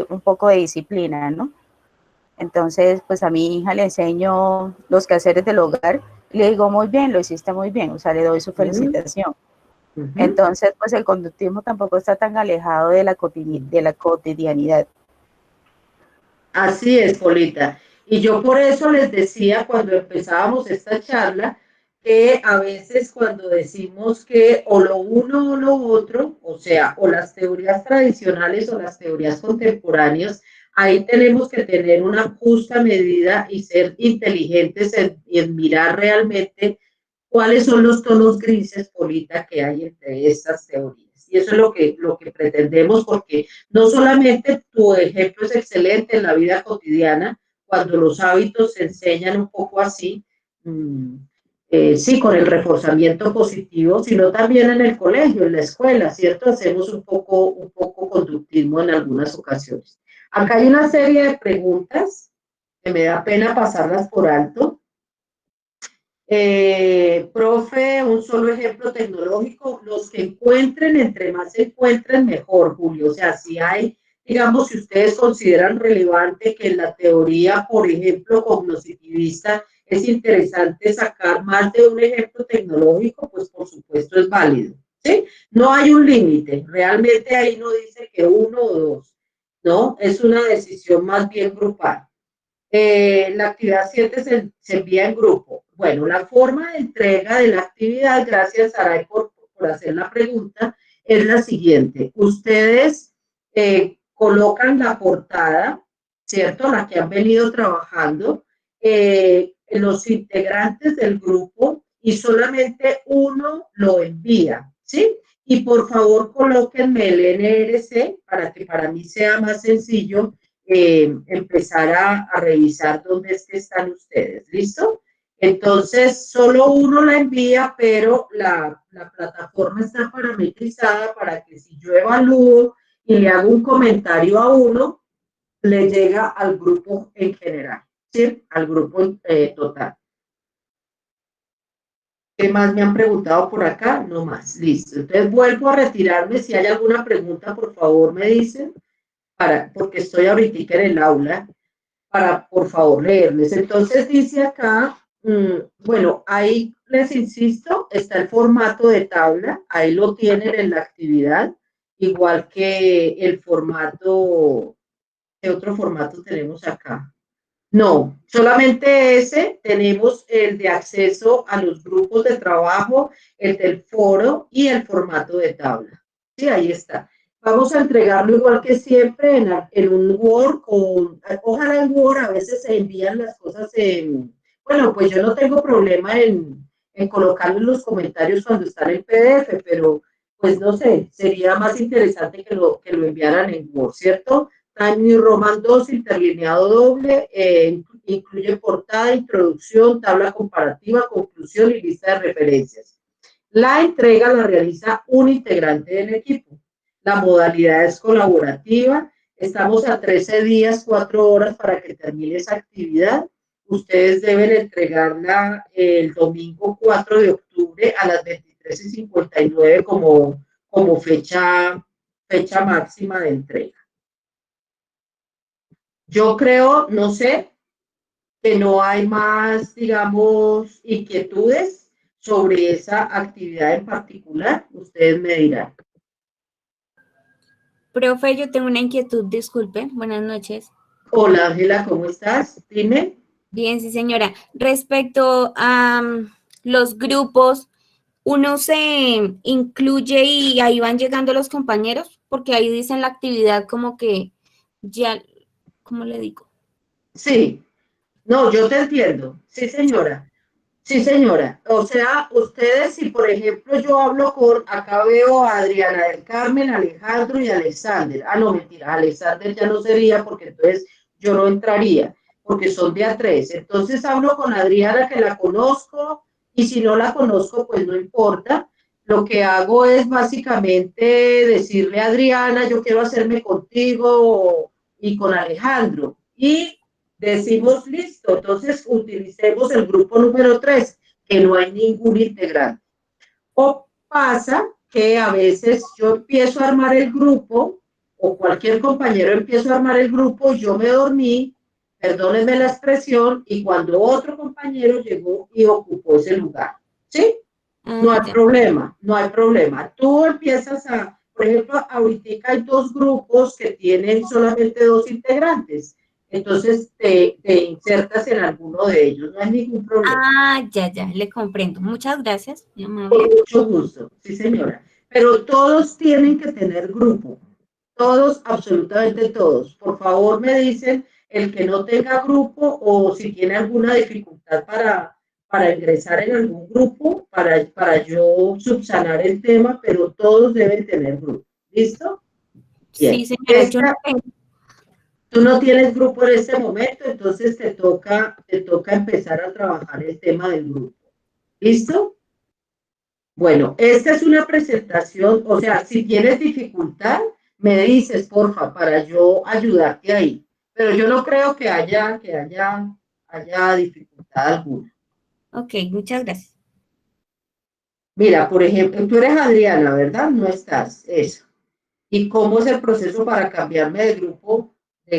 un poco de disciplina, ¿no? Entonces, pues a mi hija le enseño los quehaceres del hogar, y le digo, muy bien, lo hiciste muy bien, o sea, le doy su felicitación. Entonces, pues el conductismo tampoco está tan alejado de la cotidianidad. Así es, Polita. Y yo por eso les decía cuando empezábamos esta charla que a veces cuando decimos que o lo uno o lo otro, o sea, o las teorías tradicionales o las teorías contemporáneas, ahí tenemos que tener una justa medida y ser inteligentes en mirar realmente cuáles son los tonos grises, Polita, que hay entre estas teorías. Y eso es lo que pretendemos, porque no solamente tu ejemplo es excelente en la vida cotidiana, cuando los hábitos se enseñan un poco así, sí, con el reforzamiento positivo, sino también en el colegio, en la escuela, ¿cierto? Hacemos un poco conductismo en algunas ocasiones. Acá hay una serie de preguntas que me da pena pasarlas por alto. Profe, un solo ejemplo tecnológico, los que encuentren, entre más se encuentren, mejor, Julio. O sea, si hay, digamos, si ustedes consideran relevante que en la teoría, por ejemplo, cognitivista, es interesante sacar más de un ejemplo tecnológico, pues por supuesto es válido, ¿sí? No hay un límite, realmente ahí no dice que uno o dos, ¿no? Es una decisión más bien grupal. La actividad 7 se envía en grupo. Bueno, la forma de entrega de la actividad, gracias Saray por hacer la pregunta, es la siguiente. Ustedes colocan la portada, ¿cierto? La que han venido trabajando, los integrantes del grupo, y solamente uno lo envía, ¿sí? Y por favor colóquenme el NRC para que para mí sea más sencillo empezar a revisar dónde es que están ustedes, ¿listo? Entonces, solo uno la envía, pero la plataforma está parametrizada para que si yo evalúo y le hago un comentario a uno, le llega al grupo en general, ¿sí? Al grupo total. ¿Qué más me han preguntado por acá? No más, listo. Entonces, vuelvo a retirarme. Si hay alguna pregunta, por favor, me dicen. Porque estoy ahorita en el aula, para por favor leerles. Entonces dice acá, bueno, ahí les insisto, está el formato de tabla, ahí lo tienen en la actividad, igual que el formato, ¿qué otro formato tenemos acá? No, solamente ese, tenemos el de acceso a los grupos de trabajo, el del foro y el formato de tabla. Sí, ahí está. Vamos a entregarlo igual que siempre en un Word, ojalá en Word a veces se envían las cosas bueno, pues yo no tengo problema en colocarlo en los comentarios cuando están en PDF, pero pues no sé, sería más interesante que lo enviaran en Word, ¿cierto? Time New Roman 2, interlineado doble, incluye portada, introducción, tabla comparativa, conclusión y lista de referencias. La entrega la realiza un integrante del equipo. La modalidad es colaborativa. Estamos a 13 días, 4 horas para que termine esa actividad. Ustedes deben entregarla el domingo 4 de octubre a las 23:59 como fecha máxima de entrega. Yo creo, no sé, que no hay más, digamos, inquietudes sobre esa actividad en particular. Ustedes me dirán. Profe, yo tengo una inquietud, disculpe. Buenas noches. Hola, Ángela, ¿cómo estás? Dime. Bien, sí, señora. Respecto a los grupos, ¿uno se incluye y ahí van llegando los compañeros? Porque ahí dicen la actividad como que ya, ¿cómo le digo? Sí, no, yo te entiendo. Sí, señora. Sí, señora. O sea, ustedes, si por ejemplo yo hablo acá veo a Adriana del Carmen, Alejandro y Alexander. Ah, no, mentira, Alexander ya no sería porque entonces yo no entraría, porque son de a 3. Entonces hablo con Adriana que la conozco y si no la conozco, pues no importa. Lo que hago es básicamente decirle a Adriana, yo quiero hacerme contigo y con Alejandro. Y decimos listo, entonces utilicemos el grupo número 3, que no hay ningún integrante. O pasa que a veces yo empiezo a armar el grupo, o cualquier compañero empieza a armar el grupo, yo me dormí, perdónenme la expresión, y cuando otro compañero llegó y ocupó ese lugar, ¿sí? No hay problema, no hay problema. Tú empiezas por ejemplo, ahorita hay 2 grupos que tienen solamente 2 integrantes. Entonces te insertas en alguno de ellos, no hay ningún problema. Ah, ya, le comprendo. Muchas gracias, mi amable. Con mucho gusto, sí señora. Pero todos tienen que tener grupo, todos, absolutamente todos. Por favor me dicen el que no tenga grupo o si tiene alguna dificultad para ingresar en algún grupo, para yo subsanar el tema, pero todos deben tener grupo. ¿Listo? Bien. Sí, señora, yo no tengo. Tú no tienes grupo en este momento, entonces te toca empezar a trabajar el tema del grupo. ¿Listo? Bueno, esta es una presentación, o sea, si tienes dificultad, me dices, porfa, para yo ayudarte ahí. Pero yo no creo que haya dificultad alguna. Ok, muchas gracias. Mira, por ejemplo, tú eres Adriana, ¿verdad? No estás, eso. ¿Y cómo es el proceso para cambiarme de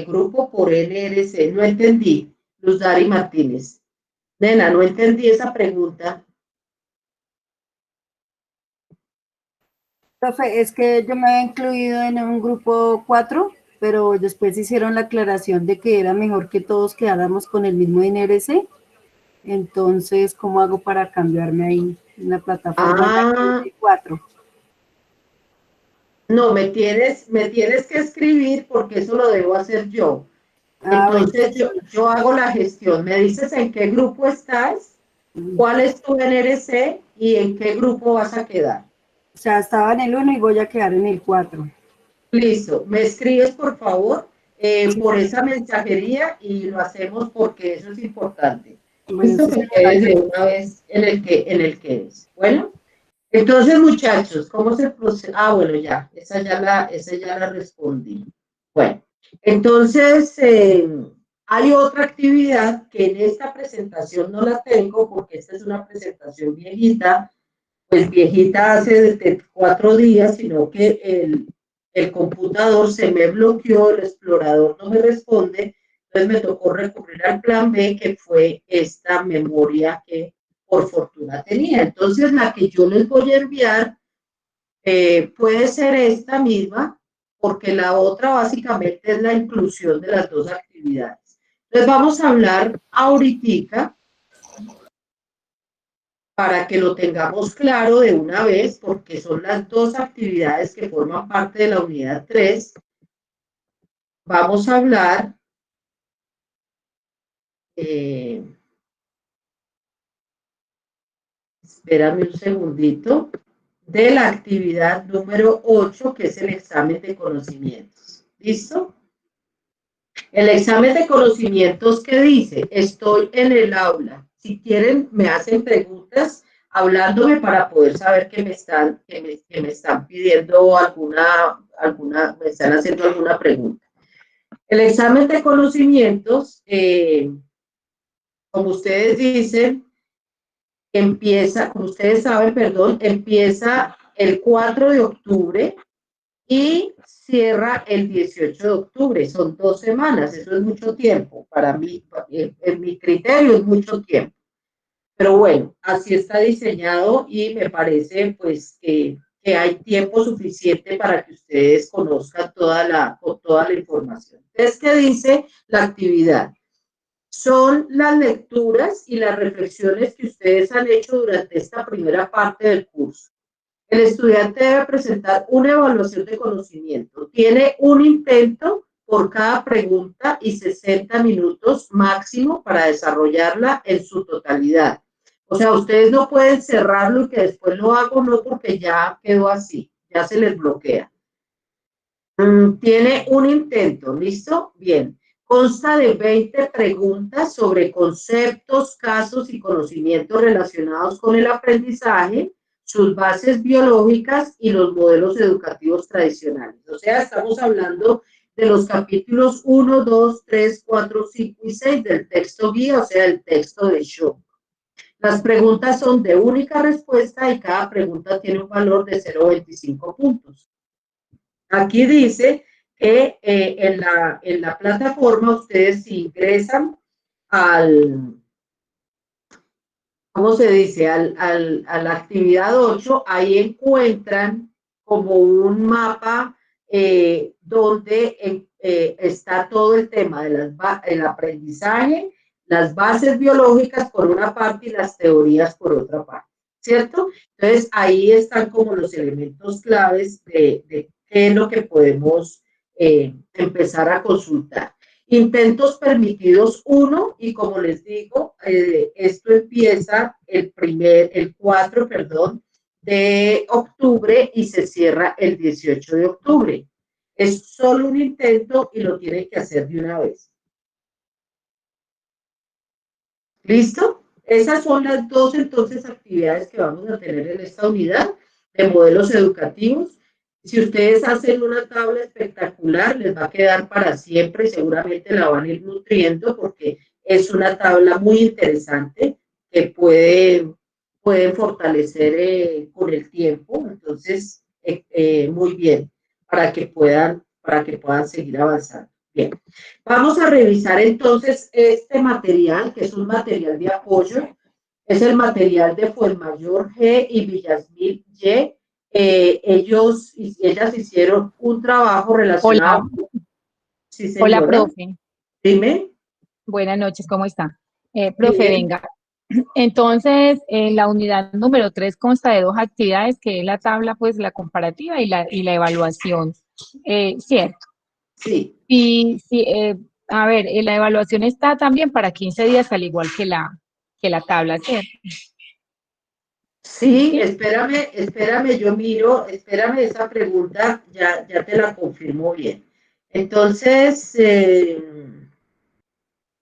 grupo por NRC? No entendí, Luz Dari Martínez. Nena, no entendí esa pregunta. Profe, es que yo me había incluido en un grupo 4, pero después hicieron la aclaración de que era mejor que todos quedáramos con el mismo NRC. Entonces, ¿cómo hago para cambiarme ahí en la plataforma 4? No, me tienes que escribir porque eso lo debo hacer yo. Entonces yo hago la gestión. Me dices en qué grupo estás, cuál es tu NRC y en qué grupo vas a quedar. O sea, estaba en el 1 y voy a quedar en el 4. Listo. Me escribes, por favor, por esa mensajería y lo hacemos porque eso es importante. Listo, que quedes de una vez en el que es. Bueno. Entonces, muchachos, ¿cómo se procede? Ah, bueno, ya, esa ya la respondí. Bueno, entonces, hay otra actividad que en esta presentación no la tengo porque esta es una presentación viejita, pues viejita hace de 4 días, sino que el computador se me bloqueó, el explorador no me responde, entonces me tocó recurrir al plan B, que fue esta memoria que por fortuna tenía. Entonces, la que yo les voy a enviar puede ser esta misma, porque la otra básicamente es la inclusión de las 2 actividades. Entonces, vamos a hablar ahorita para que lo tengamos claro de una vez, porque son las 2 actividades que forman parte de la unidad 3. Vamos a hablar espérame un segundito, de la actividad número 8, que es el examen de conocimientos. ¿Listo? El examen de conocimientos, ¿qué dice? Estoy en el aula. Si quieren, me hacen preguntas hablándome para poder saber que me están pidiendo me están haciendo alguna pregunta. El examen de conocimientos, como ustedes dicen, como ustedes saben, perdón, empieza el 4 de octubre y cierra el 18 de octubre. Son 2 semanas, eso es mucho tiempo. Para mí, en mi criterio, es mucho tiempo. Pero bueno, así está diseñado y me parece pues que hay tiempo suficiente para que ustedes conozcan toda la información. Entonces, ¿qué dice la actividad? Son las lecturas y las reflexiones que ustedes han hecho durante esta primera parte del curso. El estudiante debe presentar una evaluación de conocimiento. Tiene un intento por cada pregunta y 60 minutos máximo para desarrollarla en su totalidad. O sea, ustedes no pueden cerrarlo y que después lo hago, no, porque ya quedó así, ya se les bloquea. Tiene un intento, ¿listo? Bien. Consta de 20 preguntas sobre conceptos, casos y conocimientos relacionados con el aprendizaje, sus bases biológicas y los modelos educativos tradicionales. O sea, estamos hablando de los capítulos 1, 2, 3, 4, 5 y 6 del texto guía, o sea, el texto de Shaw. Las preguntas son de única respuesta y cada pregunta tiene un valor de 0,25 puntos. Aquí dice que en la plataforma ustedes ingresan ¿cómo se dice? A la actividad 8, ahí encuentran como un mapa donde está todo el tema del aprendizaje, las bases biológicas por una parte y las teorías por otra parte, ¿cierto? Entonces, ahí están como los elementos claves de qué es lo que podemos empezar a consultar. Intentos permitidos 1, y como les digo, esto empieza el 4, de octubre y se cierra el 18 de octubre. Es solo un intento y lo tienen que hacer de una vez. ¿Listo? Esas son las 2 entonces actividades que vamos a tener en esta unidad de modelos educativos. Si ustedes hacen una tabla espectacular, les va a quedar para siempre y seguramente la van a ir nutriendo porque es una tabla muy interesante que pueden fortalecer con el tiempo. Entonces, muy bien, para que puedan seguir avanzando. Bien, vamos a revisar entonces este material, que es un material de apoyo. Es el material de Fuenmayor G y Villasmil Y. Ellas hicieron un trabajo relacionado. Hola. Sí, señora. Hola, profe. Dime. Buenas noches, ¿cómo está? Profe, venga. Entonces, la unidad número 3 consta de 2 actividades, que es la tabla, pues, la comparativa y la evaluación. ¿Cierto? Sí. Y sí, a ver, la evaluación está también para 15 días, al igual que la tabla, ¿cierto? Sí, espérame, yo miro, espérame esa pregunta, ya te la confirmo bien. Entonces,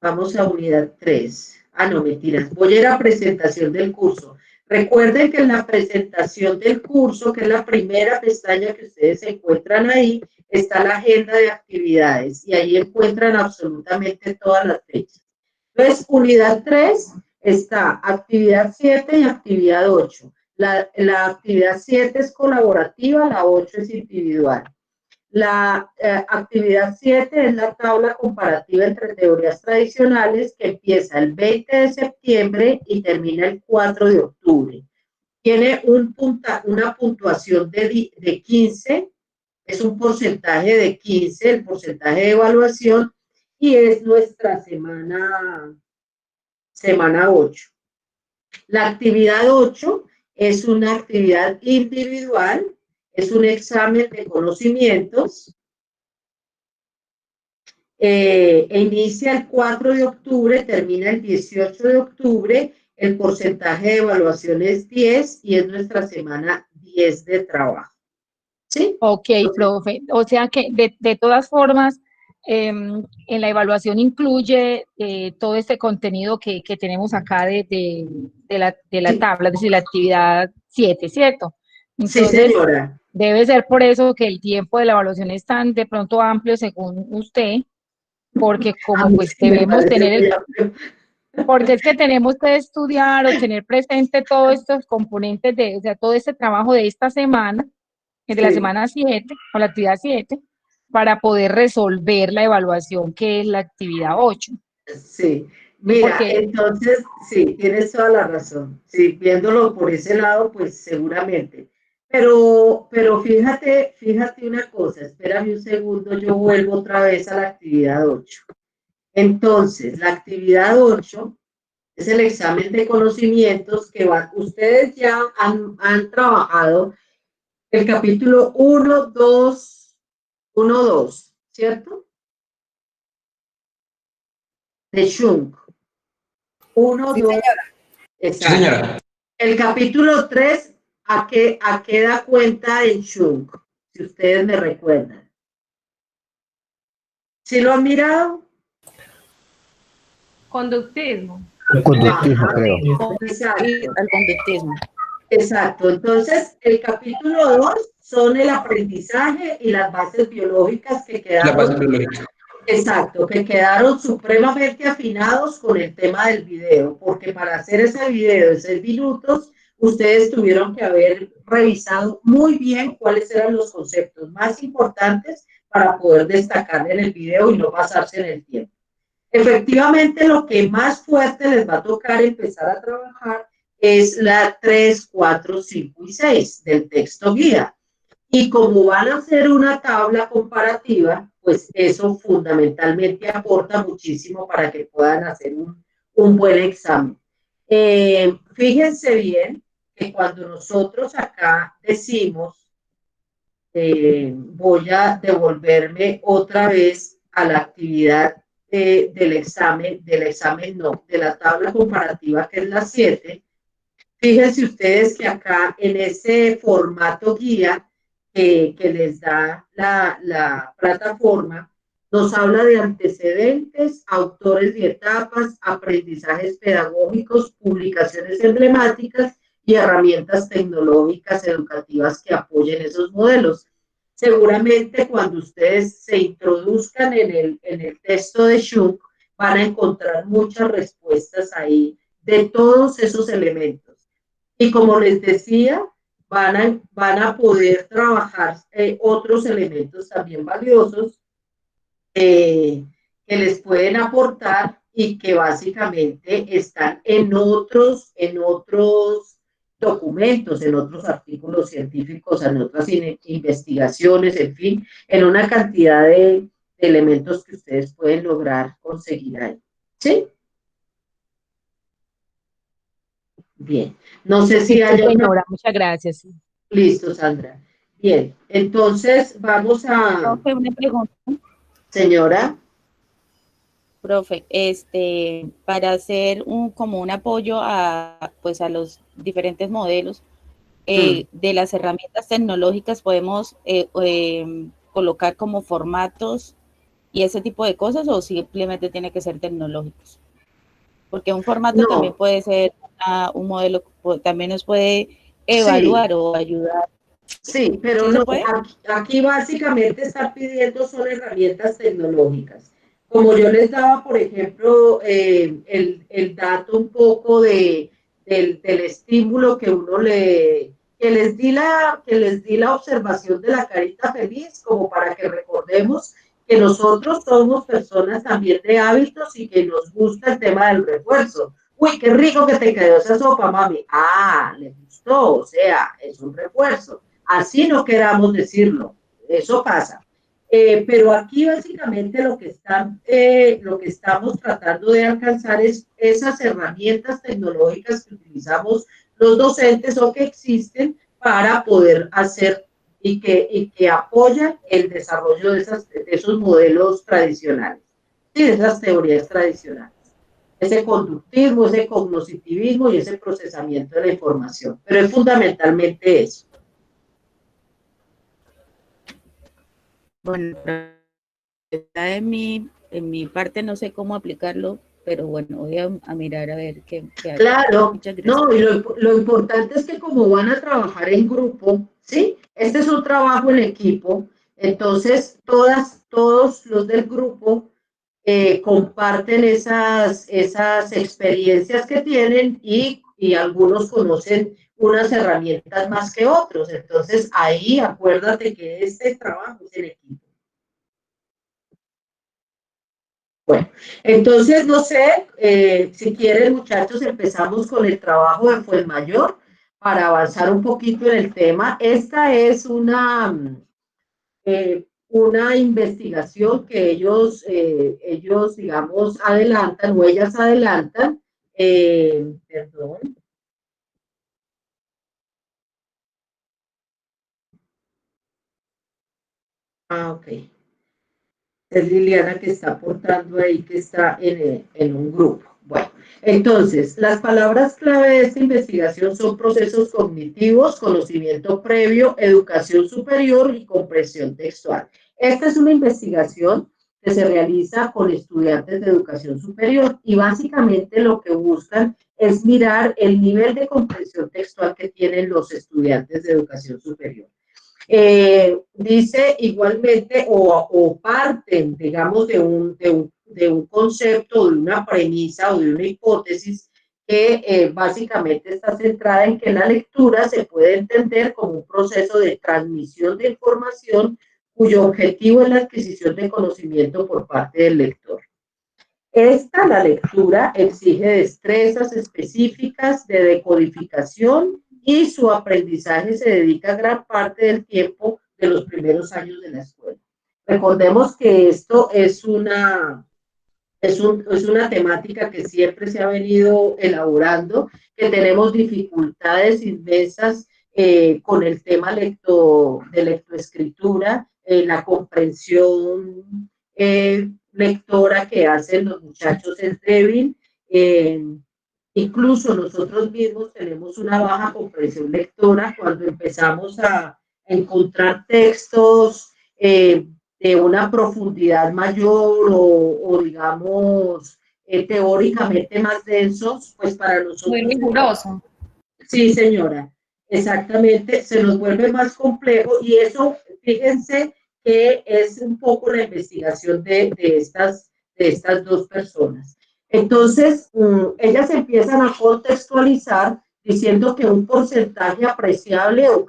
vamos a unidad 3. Ah, no, mentiras. Voy a ir a presentación del curso. Recuerden que en la presentación del curso, que es la primera pestaña que ustedes encuentran ahí, está la agenda de actividades y ahí encuentran absolutamente todas las fechas. Entonces, unidad 3 está actividad 7 y actividad 8. La actividad 7 es colaborativa, la 8 es individual. La actividad 7 es la tabla comparativa entre teorías tradicionales que empieza el 20 de septiembre y termina el 4 de octubre. Tiene una puntuación de 15, es un porcentaje de 15, el porcentaje de evaluación, y es nuestra semana 8. La actividad 8 es una actividad individual, es un examen de conocimientos. Inicia el 4 de octubre, termina el 18 de octubre, el porcentaje de evaluación es 10 y es nuestra semana 10 de trabajo. ¿Sí? Ok, profe. O sea que de todas formas, en la evaluación incluye todo este contenido que tenemos acá de la tabla, es decir, la actividad 7, ¿cierto? Entonces, sí, señora. debe ser por eso que el tiempo de la evaluación es tan de pronto amplio según usted, porque como pues Sí, debemos tener porque es que tenemos que estudiar o tener presente todos estos componentes o sea, todo este trabajo de esta semana, de la semana 7 o la actividad 7, para poder resolver la evaluación que es la actividad 8. Sí, mira, entonces, sí, tienes toda la razón. Sí, viéndolo por ese lado, pues seguramente. Pero fíjate una cosa, espérame un segundo, yo vuelvo otra vez a la actividad 8. Entonces, la actividad 8 es el examen de conocimientos que ustedes ya han trabajado el capítulo 1, 2, ¿cierto? De Schunk. 1, 2. Sí, señora. El capítulo 3, ¿a qué da cuenta en Schunk? Si ustedes me recuerdan. ¿Sí lo han mirado? Conductismo. Conductismo, creo. Exacto. Al conductismo. Exacto. Entonces, el capítulo 2 son el aprendizaje y las bases biológicas que quedaron. La base biológica. Exacto, que quedaron supremamente afinados con el tema del video, porque para hacer ese video de 6 minutos, ustedes tuvieron que haber revisado muy bien cuáles eran los conceptos más importantes para poder destacar en el video y no pasarse en el tiempo. Efectivamente, lo que más fuerte les va a tocar empezar a trabajar es la 3, 4, 5 y 6 del texto guía. Y como van a hacer una tabla comparativa, pues eso fundamentalmente aporta muchísimo para que puedan hacer un buen examen. Fíjense bien que cuando nosotros acá decimos, voy a devolverme otra vez a la actividad de la tabla comparativa que es la 7, fíjense ustedes que acá en ese formato guía que les da la plataforma, nos habla de antecedentes, autores y etapas, aprendizajes pedagógicos, publicaciones emblemáticas y herramientas tecnológicas educativas que apoyen esos modelos. Seguramente cuando ustedes se introduzcan en el texto de Schunk, van a encontrar muchas respuestas ahí de todos esos elementos. Y como les decía, van a poder trabajar otros elementos también valiosos que les pueden aportar y que básicamente están en otros documentos, en otros artículos científicos, en otras investigaciones, en fin, en una cantidad de elementos que ustedes pueden lograr conseguir ahí. ¿Sí? Bien. No sé si hay señora, muchas gracias. Listo, Sandra. Bien, entonces vamos a... Profe, una pregunta. Señora. Profe, para hacer como un apoyo a los diferentes modelos de las herramientas tecnológicas, podemos colocar como formatos y ese tipo de cosas, o simplemente tiene que ser tecnológicos. Porque un formato también puede ser un modelo, también nos puede evaluar o ayudar. Sí, pero no, aquí básicamente están pidiendo son herramientas tecnológicas. Como yo les daba, por ejemplo, el dato un poco del estímulo que que les di la observación de la carita feliz, como para que recordemos que nosotros somos personas también de hábitos y que nos gusta el tema del refuerzo. Uy, qué rico que te quedó esa sopa, mami. Ah, le gustó, o sea, es un refuerzo. Así no queramos decirlo, eso pasa. Pero aquí básicamente lo que estamos tratando de alcanzar es esas herramientas tecnológicas que utilizamos los docentes o que existen para poder hacer y que apoyan el desarrollo de esos modelos tradicionales, ¿sí? De esas teorías tradicionales. Ese conductismo, ese cognoscitivismo y ese procesamiento de la información. Pero es fundamentalmente eso. Bueno, en mi parte no sé cómo aplicarlo, pero bueno, voy a mirar a ver qué hago. Claro, Muchas gracias. no, y lo importante es que como van a trabajar en grupo, ¿sí? Este es un trabajo en equipo, entonces todos los del grupo comparten esas experiencias que tienen y algunos conocen unas herramientas más que otros, entonces ahí acuérdate que este trabajo es en equipo. Bueno, entonces, no sé, si quieren, muchachos, empezamos con el trabajo de Fuenmayor para avanzar un poquito en el tema. Esta es una investigación que ellos, digamos, adelantan o ellas adelantan. Perdón. Ok. Es Liliana que está aportando ahí, que está en un grupo. Bueno, entonces, las palabras clave de esta investigación son procesos cognitivos, conocimiento previo, educación superior y comprensión textual. Esta es una investigación que se realiza con estudiantes de educación superior y básicamente lo que buscan es mirar el nivel de comprensión textual que tienen los estudiantes de educación superior. Dice igualmente o parten, digamos, de un concepto, de una premisa o de una hipótesis que básicamente está centrada en que la lectura se puede entender como un proceso de transmisión de información cuyo objetivo es la adquisición de conocimiento por parte del lector. La lectura, exige destrezas específicas de decodificación y su aprendizaje se dedica gran parte del tiempo de los primeros años de la escuela. Recordemos que esto es una temática que siempre se ha venido elaborando, que tenemos dificultades inmensas con el tema de lectoescritura, la comprensión lectora que hacen los muchachos es débil. Incluso nosotros mismos tenemos una baja comprensión lectora cuando empezamos a encontrar textos de una profundidad mayor o digamos, teóricamente más densos, pues para nosotros... Muy riguroso. Sí, señora, exactamente, se nos vuelve más complejo y eso, fíjense que es un poco la investigación de estas dos personas. Entonces, ellas empiezan a contextualizar diciendo que un porcentaje apreciable o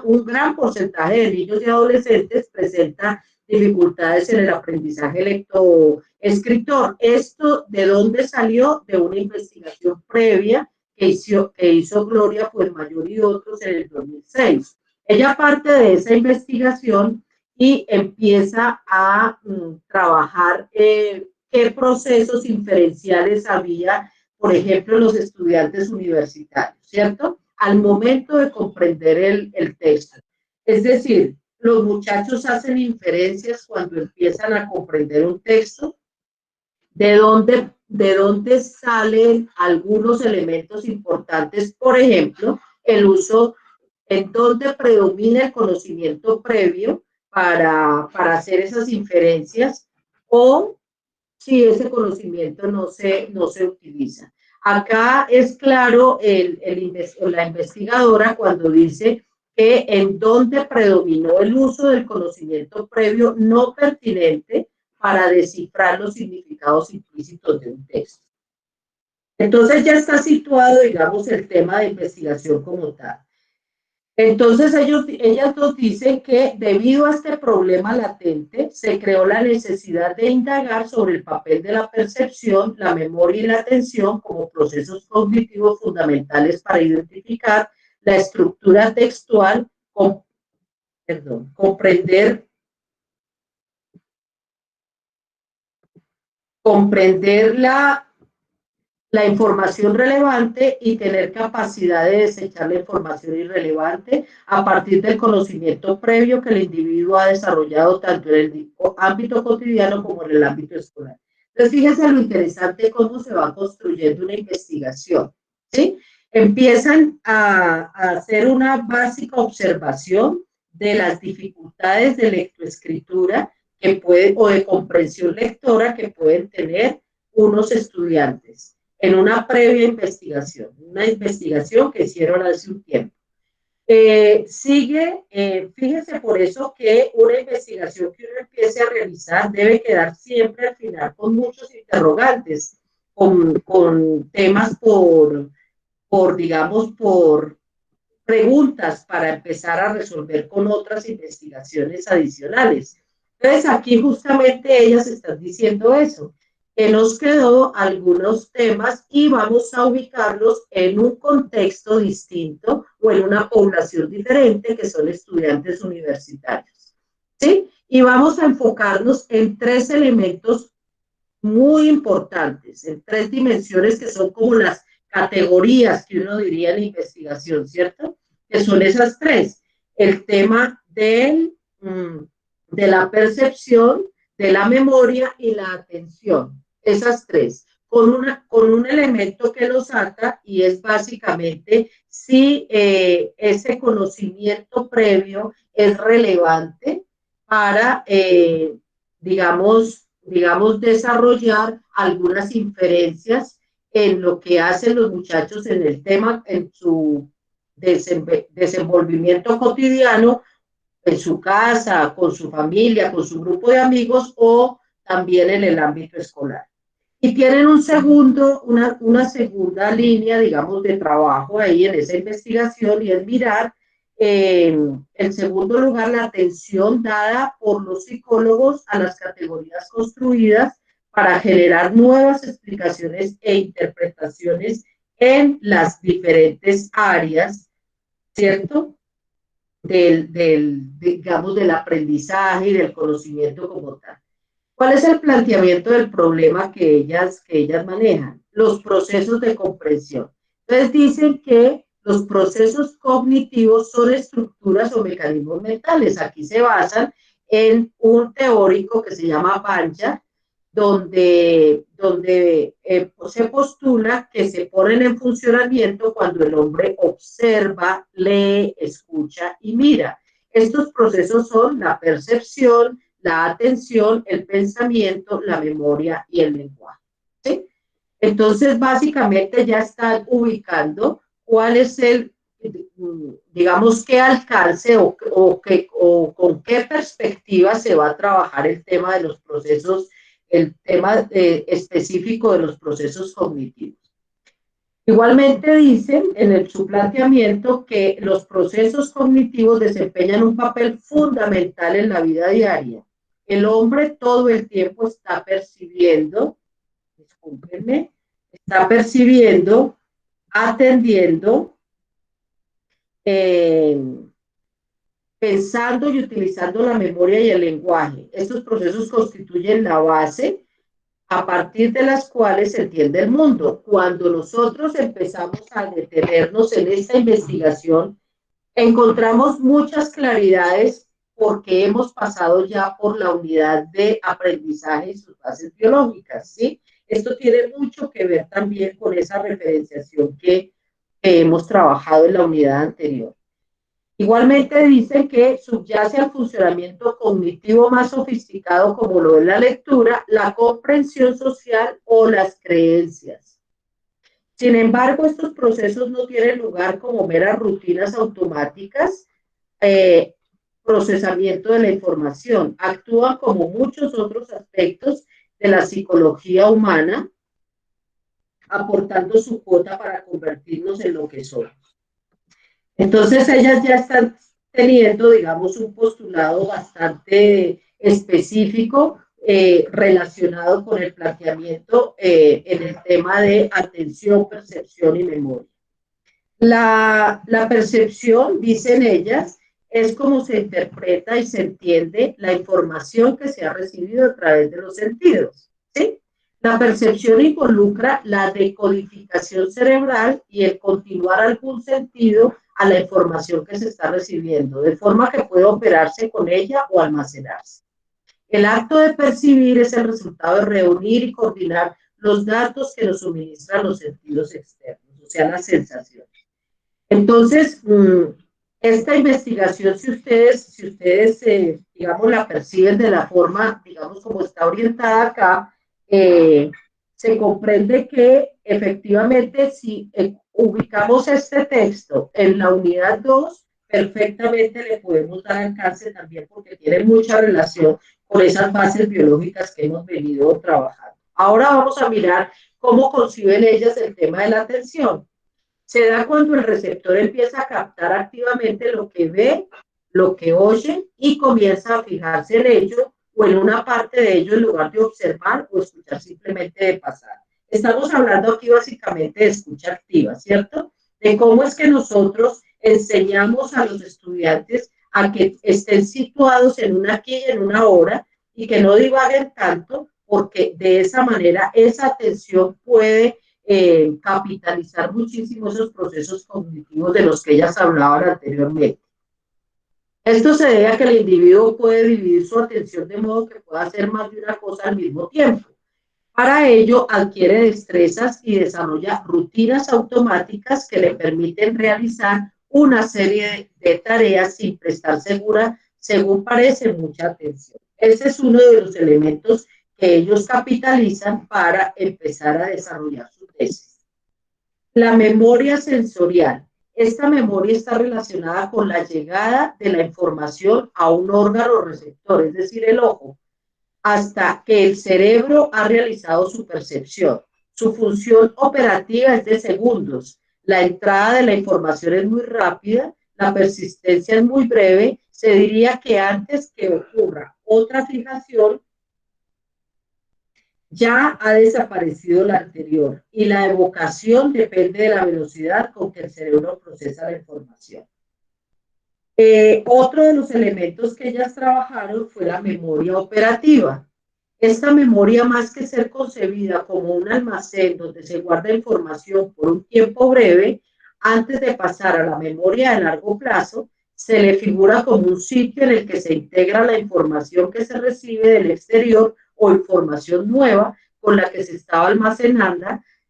un gran porcentaje de niños y adolescentes presenta dificultades en el aprendizaje lectoescritor. ¿Esto de dónde salió? De una investigación previa que hizo Gloria Fuenmayor y otros en el 2006. Ella parte de esa investigación y empieza a trabajar qué procesos inferenciales había, por ejemplo, en los estudiantes universitarios, ¿cierto? Al momento de comprender el texto. Es decir, los muchachos hacen inferencias cuando empiezan a comprender un texto, de dónde salen algunos elementos importantes, por ejemplo, el uso, en donde predomina el conocimiento previo para hacer esas inferencias o si ese conocimiento no se utiliza. Acá es claro la investigadora cuando dice que en donde predominó el uso del conocimiento previo no pertinente para descifrar los significados implícitos de un texto. Entonces ya está situado, digamos, el tema de investigación como tal. Entonces ellas nos dicen que debido a este problema latente se creó la necesidad de indagar sobre el papel de la percepción, la memoria y la atención como procesos cognitivos fundamentales para identificar la estructura textual, comprender la información relevante y tener capacidad de desechar la información irrelevante a partir del conocimiento previo que el individuo ha desarrollado tanto en el ámbito cotidiano como en el ámbito escolar. Entonces, fíjense lo interesante cómo se va construyendo una investigación, ¿sí? Empiezan a hacer una básica observación de las dificultades de lectoescritura que puede, o de comprensión lectora que pueden tener unos estudiantes en una previa investigación, una investigación que hicieron hace un tiempo. Fíjense por eso que una investigación que uno empiece a realizar debe quedar siempre al final con muchos interrogantes, con temas digamos, por preguntas para empezar a resolver con otras investigaciones adicionales. Entonces, aquí justamente ellas están diciendo eso, que nos quedó algunos temas y vamos a ubicarlos en un contexto distinto o en una población diferente, que son estudiantes universitarios, ¿sí? Y vamos a enfocarnos en 3 elementos muy importantes, en 3 dimensiones que son como las categorías que uno diría en la investigación, ¿cierto? Que son esas 3. El tema de la percepción, de la memoria y la atención. Esas 3. Con un elemento que los ata, y es básicamente si ese conocimiento previo es relevante para, digamos, desarrollar algunas inferencias en lo que hacen los muchachos en el tema, en su desenvolvimiento cotidiano, en su casa, con su familia, con su grupo de amigos o también en el ámbito escolar. Y tienen una segunda línea, digamos, de trabajo ahí en esa investigación, y es mirar, en segundo lugar, la atención dada por los psicólogos a las categorías construidas para generar nuevas explicaciones e interpretaciones en las diferentes áreas, ¿cierto? Digamos, del aprendizaje y del conocimiento como tal. ¿Cuál es el planteamiento del problema que ellas manejan? Los procesos de comprensión. Entonces dicen que los procesos cognitivos son estructuras o mecanismos mentales. Aquí se basan en un teórico que se llama Banchak, donde se postula que se ponen en funcionamiento cuando el hombre observa, lee, escucha y mira. Estos procesos son la percepción, la atención, el pensamiento, la memoria y el lenguaje, ¿sí? Entonces, básicamente ya están ubicando cuál es digamos, qué alcance o con qué perspectiva se va a trabajar el tema de los procesos, el tema específico de los procesos cognitivos. Igualmente dicen en su planteamiento que los procesos cognitivos desempeñan un papel fundamental en la vida diaria. El hombre todo el tiempo está percibiendo, discúlpenme, está percibiendo, atendiendo, pensando y utilizando la memoria y el lenguaje. Estos procesos constituyen la base a partir de las cuales se entiende el mundo. Cuando nosotros empezamos a detenernos en esta investigación, encontramos muchas claridades porque hemos pasado ya por la unidad de aprendizaje y sus bases biológicas, ¿sí? Esto tiene mucho que ver también con esa referenciación que hemos trabajado en la unidad anterior. Igualmente dicen que subyace al funcionamiento cognitivo más sofisticado como lo es la lectura, la comprensión social o las creencias. Sin embargo, estos procesos no tienen lugar como meras rutinas automáticas, procesamiento de la información, actúan como muchos otros aspectos de la psicología humana, aportando su cuota para convertirnos en lo que somos. Entonces ellas ya están teniendo, digamos, un postulado bastante específico relacionado con el planteamiento en el tema de atención, percepción y memoria. La percepción, dicen ellas, es como se interpreta y se entiende la información que se ha recibido a través de los sentidos, ¿sí? La percepción involucra la decodificación cerebral y el continuar algún sentido a la información que se está recibiendo, de forma que puede operarse con ella o almacenarse. El acto de percibir es el resultado de reunir y coordinar los datos que nos suministran los sentidos externos, o sea, las sensaciones. Entonces, Esta investigación, si ustedes digamos, la perciben de la forma, digamos, como está orientada acá, se comprende que efectivamente si ubicamos este texto en la unidad 2, perfectamente le podemos dar alcance también porque tiene mucha relación con esas bases biológicas que hemos venido trabajando. Ahora vamos a mirar cómo conciben ellas el tema de la atención. Se da cuando el receptor empieza a captar activamente lo que ve, lo que oye y comienza a fijarse en ello o en una parte de ello en lugar de observar o escuchar simplemente de pasar. Estamos hablando aquí básicamente de escucha activa, ¿cierto? De cómo es que nosotros enseñamos a los estudiantes a que estén situados en una aquí y en una ahora y que no divaguen tanto, porque de esa manera esa atención puede capitalizar muchísimo esos procesos cognitivos de los que ellas hablaban anteriormente. Esto se debe a que el individuo puede dividir su atención de modo que pueda hacer más de una cosa al mismo tiempo. Para ello, adquiere destrezas y desarrolla rutinas automáticas que le permiten realizar una serie de tareas sin prestar según parece, mucha atención. Ese es uno de los elementos que ellos capitalizan para empezar a desarrollar sus tesis. La memoria sensorial. Esta memoria está relacionada con la llegada de la información a un órgano receptor, es decir, el ojo, hasta que el cerebro ha realizado su percepción. Su función operativa es de segundos. La entrada de la información es muy rápida, la persistencia es muy breve. Se diría que antes que ocurra otra fijación, ya ha desaparecido la anterior y la evocación depende de la velocidad con que el cerebro procesa la información. Otro de los elementos que ellas trabajaron fue la memoria operativa. Esta memoria, más que ser concebida como un almacén donde se guarda información por un tiempo breve, antes de pasar a la memoria de largo plazo, se le figura como un sitio en el que se integra la información que se recibe del exterior o información nueva con la que se estaba almacenando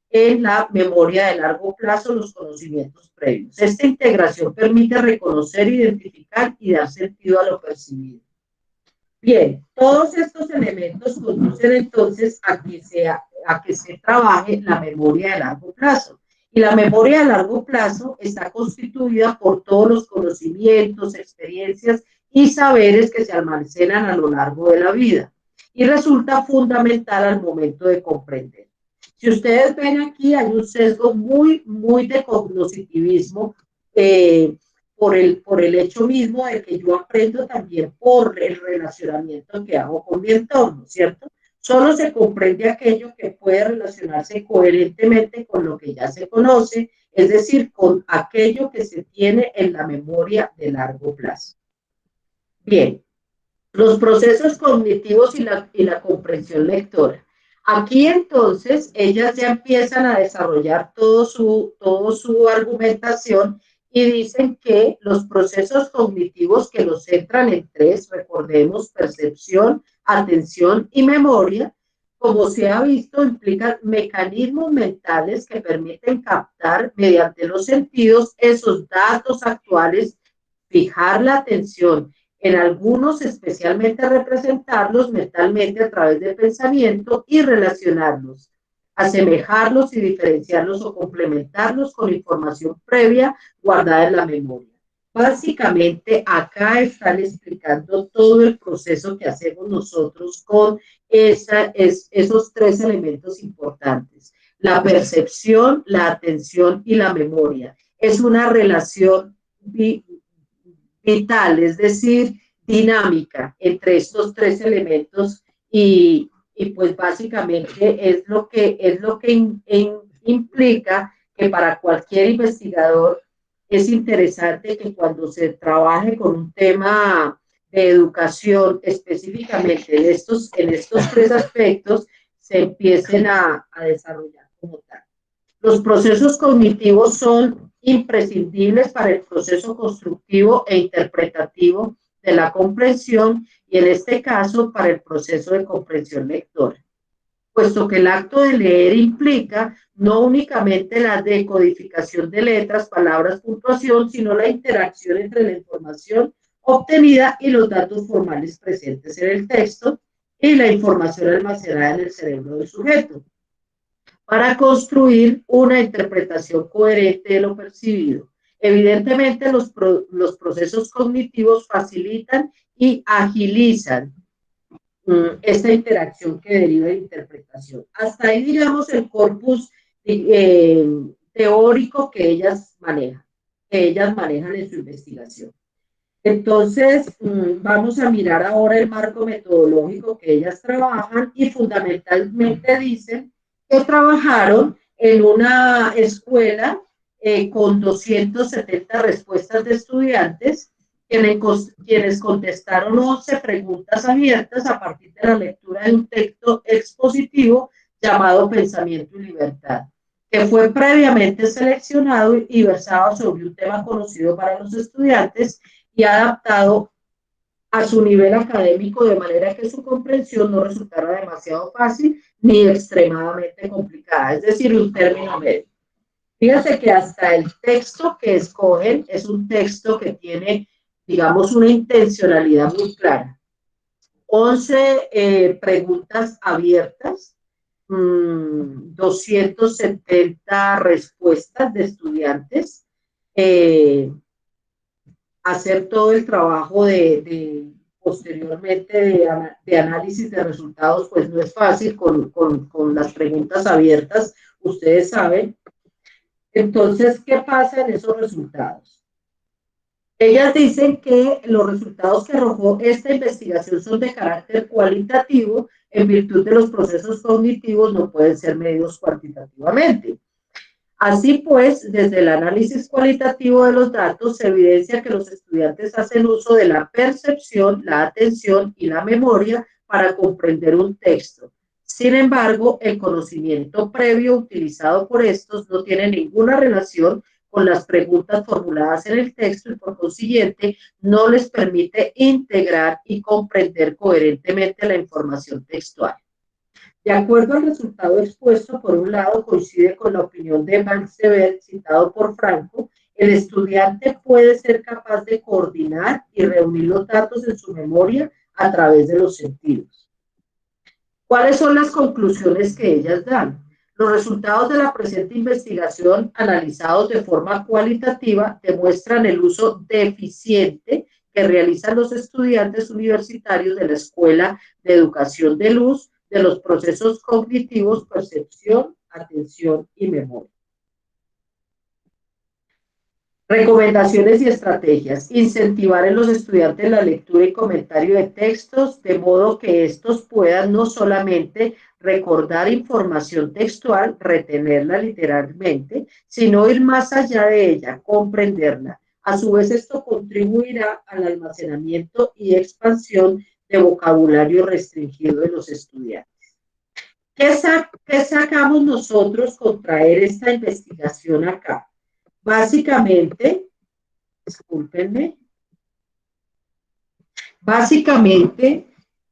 en la memoria de largo plazo los conocimientos previos. Esta integración permite reconocer, identificar y dar sentido a lo percibido. Bien, todos estos elementos conducen entonces a que se trabaje la memoria de largo plazo. Y la memoria de largo plazo está constituida por todos los conocimientos, experiencias y saberes que se almacenan a lo largo de la vida. Y resulta fundamental al momento de comprender. Si ustedes ven aquí, hay un sesgo muy de cognitivismo por el hecho mismo de que yo aprendo también por el relacionamiento que hago con mi entorno, ¿cierto? Solo se comprende aquello que puede relacionarse coherentemente con lo que ya se conoce, es decir, con aquello que se tiene en la memoria de largo plazo. Bien. Los procesos cognitivos y la comprensión lectora. Aquí entonces ellas ya empiezan a desarrollar todo su argumentación y dicen que los procesos cognitivos que los centran en tres, recordemos, percepción, atención y memoria, como se ha visto, implican mecanismos mentales que permiten captar mediante los sentidos esos datos actuales, fijar la atención en algunos, especialmente representarlos mentalmente a través del pensamiento y relacionarlos, asemejarlos y diferenciarlos o complementarlos con información previa guardada en la memoria. Básicamente, acá están explicando todo el proceso que hacemos nosotros con esos tres elementos importantes: la percepción, la atención y la memoria. Es una relación vital, es decir, dinámica entre estos tres elementos y pues básicamente es lo que implica que para cualquier investigador es interesante que cuando se trabaje con un tema de educación específicamente en estos tres aspectos se empiecen a desarrollar como tal. Los procesos cognitivos son imprescindibles para el proceso constructivo e interpretativo de la comprensión y en este caso para el proceso de comprensión lectora. puesto que el acto de leer implica no únicamente la decodificación de letras, palabras, puntuación, sino la interacción entre la información obtenida y los datos formales presentes en el texto y la información almacenada en el cerebro del sujeto, para construir una interpretación coherente de lo percibido. Evidentemente, los procesos cognitivos facilitan y agilizan esta interacción que deriva de interpretación. Hasta ahí, digamos, el corpus teórico que ellas manejan en su investigación. Entonces, vamos a mirar ahora el marco metodológico que ellas trabajan y fundamentalmente dicen que trabajaron en una escuela con 270 respuestas de estudiantes, quienes contestaron 11 preguntas abiertas a partir de la lectura de un texto expositivo llamado Pensamiento y Libertad, que fue previamente seleccionado y versado sobre un tema conocido para los estudiantes y adaptado a su nivel académico de manera que su comprensión no resultara demasiado fácil ni extremadamente complicada, es decir, un término medio. Fíjense que hasta el texto que escogen es un texto que tiene, digamos, una intencionalidad muy clara. 11 preguntas abiertas, 270 respuestas de estudiantes, hacer todo el trabajo posteriormente de análisis de resultados, pues no es fácil con las preguntas abiertas, ustedes saben. Entonces, ¿qué pasa en esos resultados? Ellas dicen que los resultados que arrojó esta investigación son de carácter cualitativo, en virtud de los procesos cognitivos no pueden ser medidos cuantitativamente. Así pues, desde el análisis cualitativo de los datos se evidencia que los estudiantes hacen uso de la percepción, la atención y la memoria para comprender un texto. Sin embargo, el conocimiento previo utilizado por estos no tiene ninguna relación con las preguntas formuladas en el texto y por consiguiente no les permite integrar y comprender coherentemente la información textual. De acuerdo al resultado expuesto, por un lado, coincide con la opinión de Max Weber, citado por Franco, el estudiante puede ser capaz de coordinar y reunir los datos en su memoria a través de los sentidos. ¿Cuáles son las conclusiones que ellas dan? Los resultados de la presente investigación, analizados de forma cualitativa, demuestran el uso deficiente que realizan los estudiantes universitarios de la Escuela de Educación de Luz de los procesos cognitivos, percepción, atención y memoria. Recomendaciones y estrategias. Incentivar en los estudiantes la lectura y comentario de textos, de modo que estos puedan no solamente recordar información textual, retenerla literalmente, sino ir más allá de ella, comprenderla. A su vez, esto contribuirá al almacenamiento y expansión de vocabulario restringido de los estudiantes. ¿Qué sacamos nosotros con traer esta investigación acá? Básicamente, discúlpenme,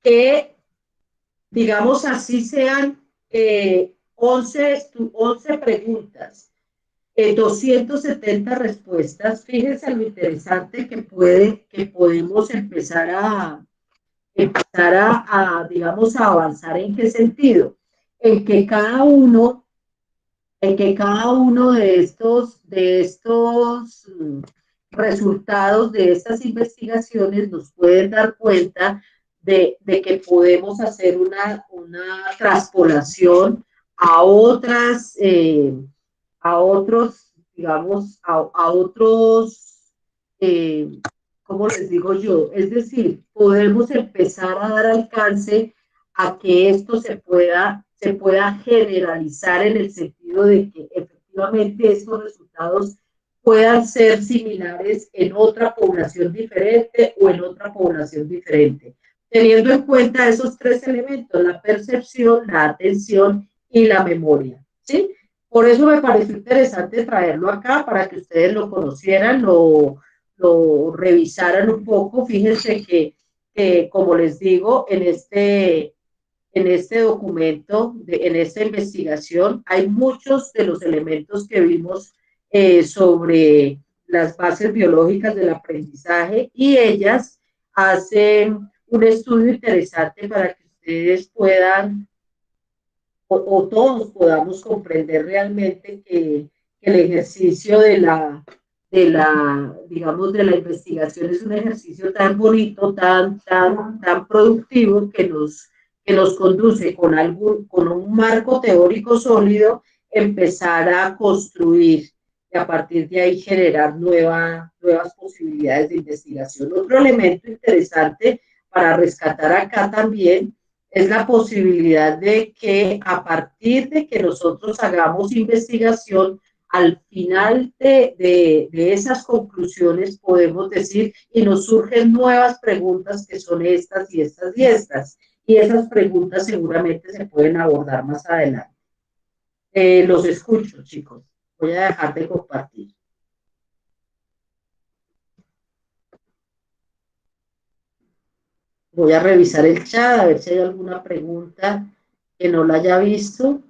que, digamos así, sean 11 preguntas, 270 respuestas. Fíjense lo interesante que podemos empezar a digamos, a avanzar. ¿En qué sentido? En que cada uno de estos resultados de estas investigaciones nos pueden dar cuenta de que podemos hacer una traspolación a otros, digamos, a otros, ¿cómo les digo yo? Es decir, podemos empezar a dar alcance a que esto se pueda generalizar en el sentido de que efectivamente estos resultados puedan ser similares en otra población diferente o en otra población diferente, teniendo en cuenta esos 3 elementos, la percepción, la atención y la memoria, ¿sí? Por eso me pareció interesante traerlo acá para que ustedes lo conocieran, lo revisaran un poco. Fíjense que como les digo, en este en este documento, en esta investigación, hay muchos de los elementos que vimos sobre las bases biológicas del aprendizaje y ellas hacen un estudio interesante para que ustedes puedan o todos podamos comprender realmente que el ejercicio digamos, de la investigación es un ejercicio tan bonito, tan productivo que nos conduce con un marco teórico sólido, empezar a construir y a partir de ahí generar nuevas posibilidades de investigación. Otro elemento interesante para rescatar acá también es la posibilidad de que a partir de que nosotros hagamos investigación, al final de esas conclusiones podemos decir y nos surgen nuevas preguntas que son estas y estas y estas. Y esas preguntas seguramente se pueden abordar más adelante. Los escucho, chicos. Voy a dejar de compartir. Voy a revisar el chat a ver si hay alguna pregunta que no la haya visto.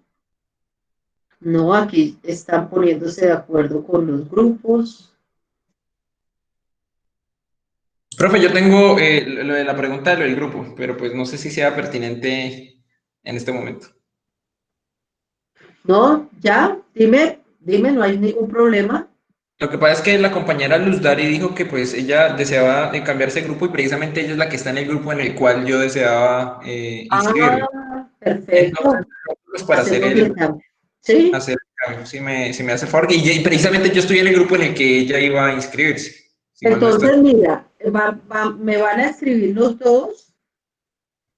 No, aquí están poniéndose de acuerdo con los grupos. Profe, yo tengo lo de la pregunta de lo del grupo, pero pues no sé si sea pertinente en este momento. No, ya, dime, no hay ningún problema. Lo que pasa es que la compañera Luz Dari dijo que pues ella deseaba cambiarse de grupo y precisamente ella es la que está en el grupo en el cual yo deseaba inscribirme. Perfecto. Entonces, pues para hacer el cambio, si me hace favor. Y precisamente yo estoy en el grupo en el que ella iba a inscribirse. Entonces, mira, me van a escribir los dos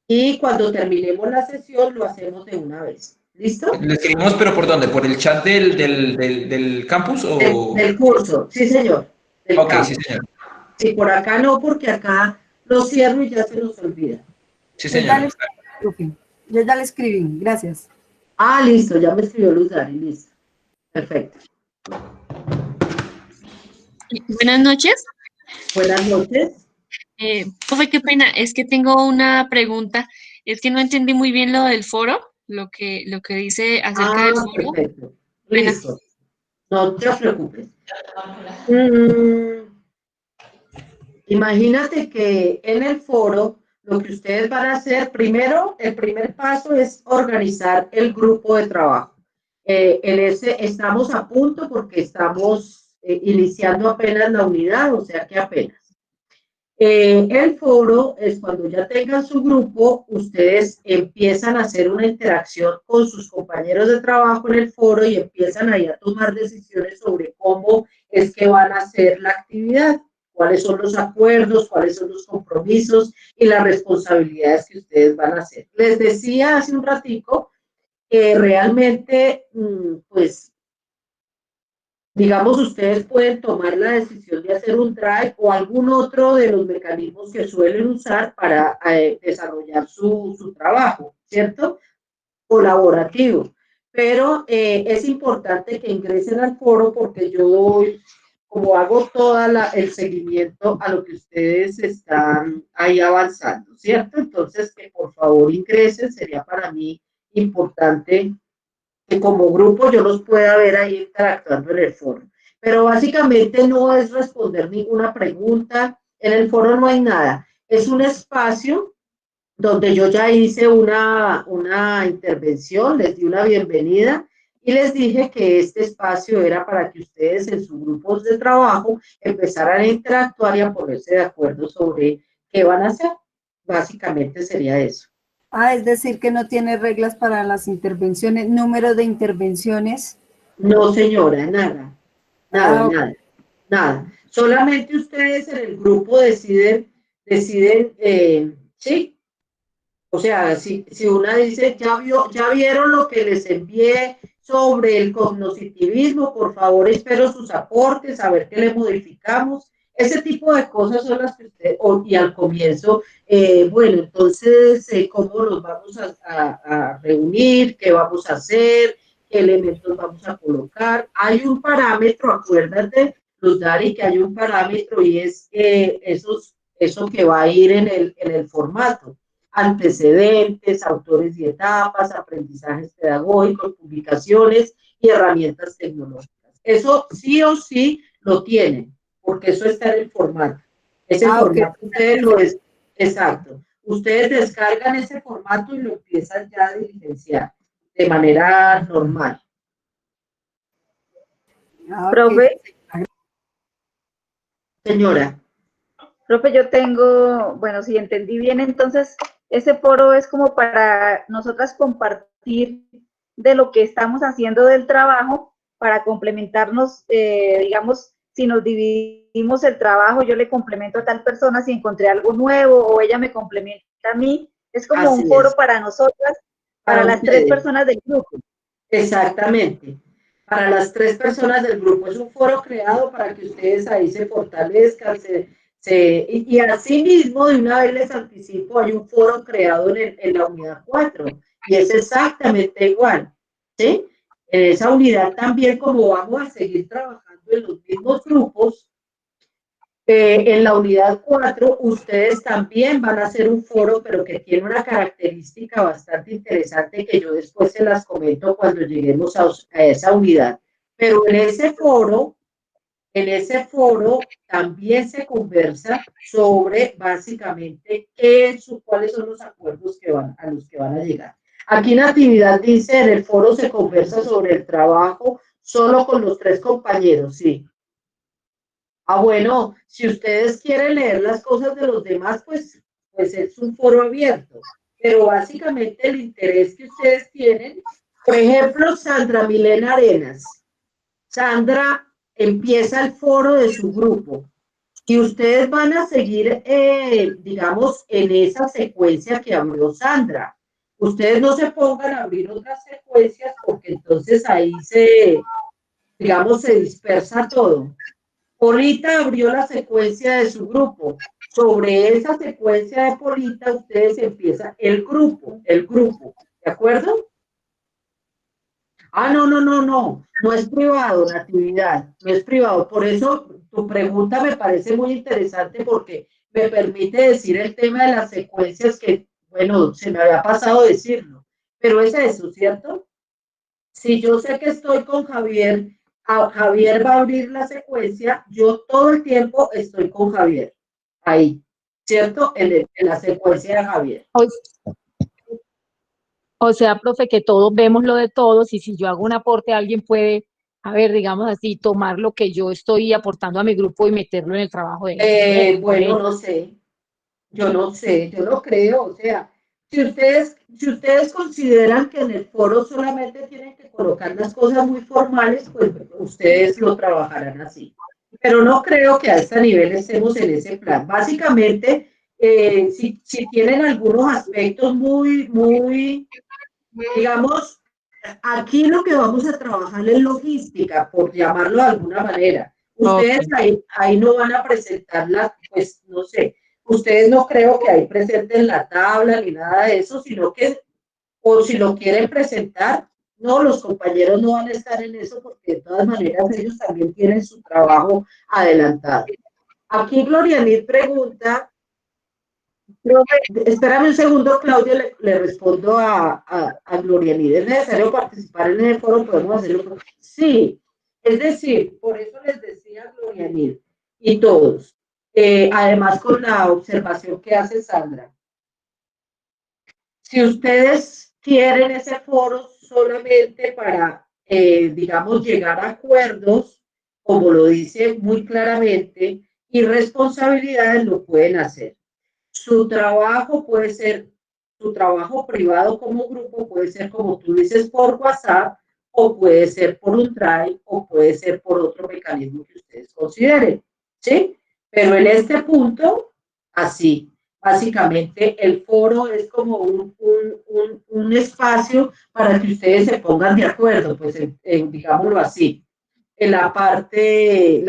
y cuando terminemos la sesión lo hacemos de una vez. ¿Listo? ¿Le escribimos pero por dónde? ¿Por el chat del campus o...? Del curso, sí señor. Ok, campus. Sí señor. Sí, por acá no, porque acá lo cierro y ya se nos olvida. Sí señor. Yo ya le escribí, gracias. Ah, listo, ya me escribió Luz Dari, listo. Perfecto. Buenas noches. Buenas noches. Profe, qué pena, es que tengo una pregunta. Es que no entendí muy bien lo del foro, lo que dice acerca del foro. Perfecto. Listo. No te preocupes. Imagínate que en el foro lo que ustedes van a hacer, primero, el primer paso es organizar el grupo de trabajo. En ese estamos a punto porque estamos iniciando apenas la unidad, o sea que apenas. El foro es cuando ya tengan su grupo, ustedes empiezan a hacer una interacción con sus compañeros de trabajo en el foro y empiezan ahí a tomar decisiones sobre cómo es que van a hacer la actividad, cuáles son los acuerdos, cuáles son los compromisos y las responsabilidades que ustedes van a hacer. Les decía hace un ratico que realmente, pues, digamos, ustedes pueden tomar la decisión de hacer un drive o algún otro de los mecanismos que suelen usar para desarrollar su trabajo, ¿cierto? Colaborativo. Pero es importante que ingresen al foro porque yo doy, como hago todo el seguimiento a lo que ustedes están ahí avanzando, ¿cierto? Entonces, que por favor ingresen, sería para mí importante que como grupo yo los pueda ver ahí interactuando en el foro. Pero básicamente no es responder ninguna pregunta, en el foro no hay nada, es un espacio donde yo ya hice una intervención, les di una bienvenida y les dije que este espacio era para que ustedes en sus grupos de trabajo empezaran a interactuar y a ponerse de acuerdo sobre qué van a hacer. Básicamente sería eso. Es decir, que no tiene reglas para las intervenciones, número de intervenciones. No, señora, nada. Solamente ustedes en el grupo deciden, sí. O sea, si una dice, ya vieron lo que les envié sobre el cognoscitivismo, por favor espero sus aportes, a ver qué le modificamos. Ese tipo de cosas son las que usted, y al comienzo, bueno, entonces, ¿cómo nos vamos a reunir? ¿Qué vamos a hacer? ¿Qué elementos vamos a colocar? Hay un parámetro, acuérdate, Luz Dari, que hay un parámetro y es eso que va a ir en el formato. antecedentes, autores y etapas, aprendizajes pedagógicos, publicaciones y herramientas tecnológicas. Eso sí o sí lo tienen, porque eso está en el formato. Ese formato ustedes lo es, exacto. Ustedes descargan ese formato y lo empiezan ya a diligenciar de manera normal. Profe, señora. Profe, yo tengo, bueno, si entendí bien, entonces ese foro es como para nosotras compartir de lo que estamos haciendo del trabajo para complementarnos, digamos, si nos dividimos el trabajo, yo le complemento a tal persona si encontré algo nuevo o ella me complementa a mí. Es como Así un foro es. para nosotras, para las ustedes. 3 personas del grupo. Exactamente. Para las 3 personas del grupo. Es un foro creado para que ustedes ahí se fortalezcan, y así mismo, de una vez les anticipo, hay un foro creado en la unidad 4 y es exactamente igual, ¿sí? En esa unidad también, como vamos a seguir trabajando en los mismos grupos, en la unidad 4 ustedes también van a hacer un foro, pero que tiene una característica bastante interesante que yo después se las comento cuando lleguemos a esa unidad. Pero en ese foro también se conversa sobre básicamente cuáles son los acuerdos a los que van a llegar. Aquí en actividad dice, en el foro se conversa sobre el trabajo solo con los 3 compañeros, sí. Bueno, si ustedes quieren leer las cosas de los demás, pues es un foro abierto. Pero básicamente el interés que ustedes tienen, por ejemplo, Sandra Milena Arenas. Sandra empieza el foro de su grupo y ustedes van a seguir, digamos, en esa secuencia que abrió Sandra. Ustedes no se pongan a abrir otras secuencias porque entonces ahí digamos, se dispersa todo. Polita abrió la secuencia de su grupo. Sobre esa secuencia de Polita, ustedes empiezan el grupo, ¿de acuerdo? No es privado, Natividad, no es privado. Por eso tu pregunta me parece muy interesante porque me permite decir el tema de las secuencias que, bueno, se me había pasado decirlo, pero es eso, ¿cierto? Si yo sé que estoy con Javier, Javier va a abrir la secuencia, yo todo el tiempo estoy con Javier, ahí, ¿cierto? En la secuencia de Javier. O sea, profe, que todos vemos lo de todos y si yo hago un aporte, alguien puede, a ver, digamos así, tomar lo que yo estoy aportando a mi grupo y meterlo en el trabajo de ellos. Bueno, no sé, yo no creo, o sea, si ustedes consideran que en el foro solamente tienen que colocar las cosas muy formales, pues ustedes lo trabajarán así. Pero no creo que a este nivel estemos en ese plan. Básicamente, si tienen algunos aspectos muy, digamos, aquí lo que vamos a trabajar es logística, por llamarlo de alguna manera. Ustedes ahí no van a presentar pues no sé, ustedes no creo que ahí presenten la tabla ni nada de eso, sino que, o si lo quieren presentar, no, los compañeros no van a estar en eso porque de todas maneras ellos también tienen su trabajo adelantado. Aquí Glorianit pregunta, espérame un segundo, Claudia, le respondo a Glorianit. ¿Es necesario participar en el foro? ¿Podemos hacerlo? Sí, es decir, por eso les decía Glorianit y todos, además con la observación que hace Sandra. Si ustedes quieren ese foro solamente para, digamos, llegar a acuerdos, como lo dice muy claramente, y responsabilidades, lo pueden hacer. Su trabajo puede ser, su trabajo privado como grupo puede ser, como tú dices, por WhatsApp, o puede ser por un Drive, o puede ser por otro mecanismo que ustedes consideren, ¿sí? Pero en este punto, así, básicamente el foro es como un espacio para que ustedes se pongan de acuerdo, pues digámoslo así. En la parte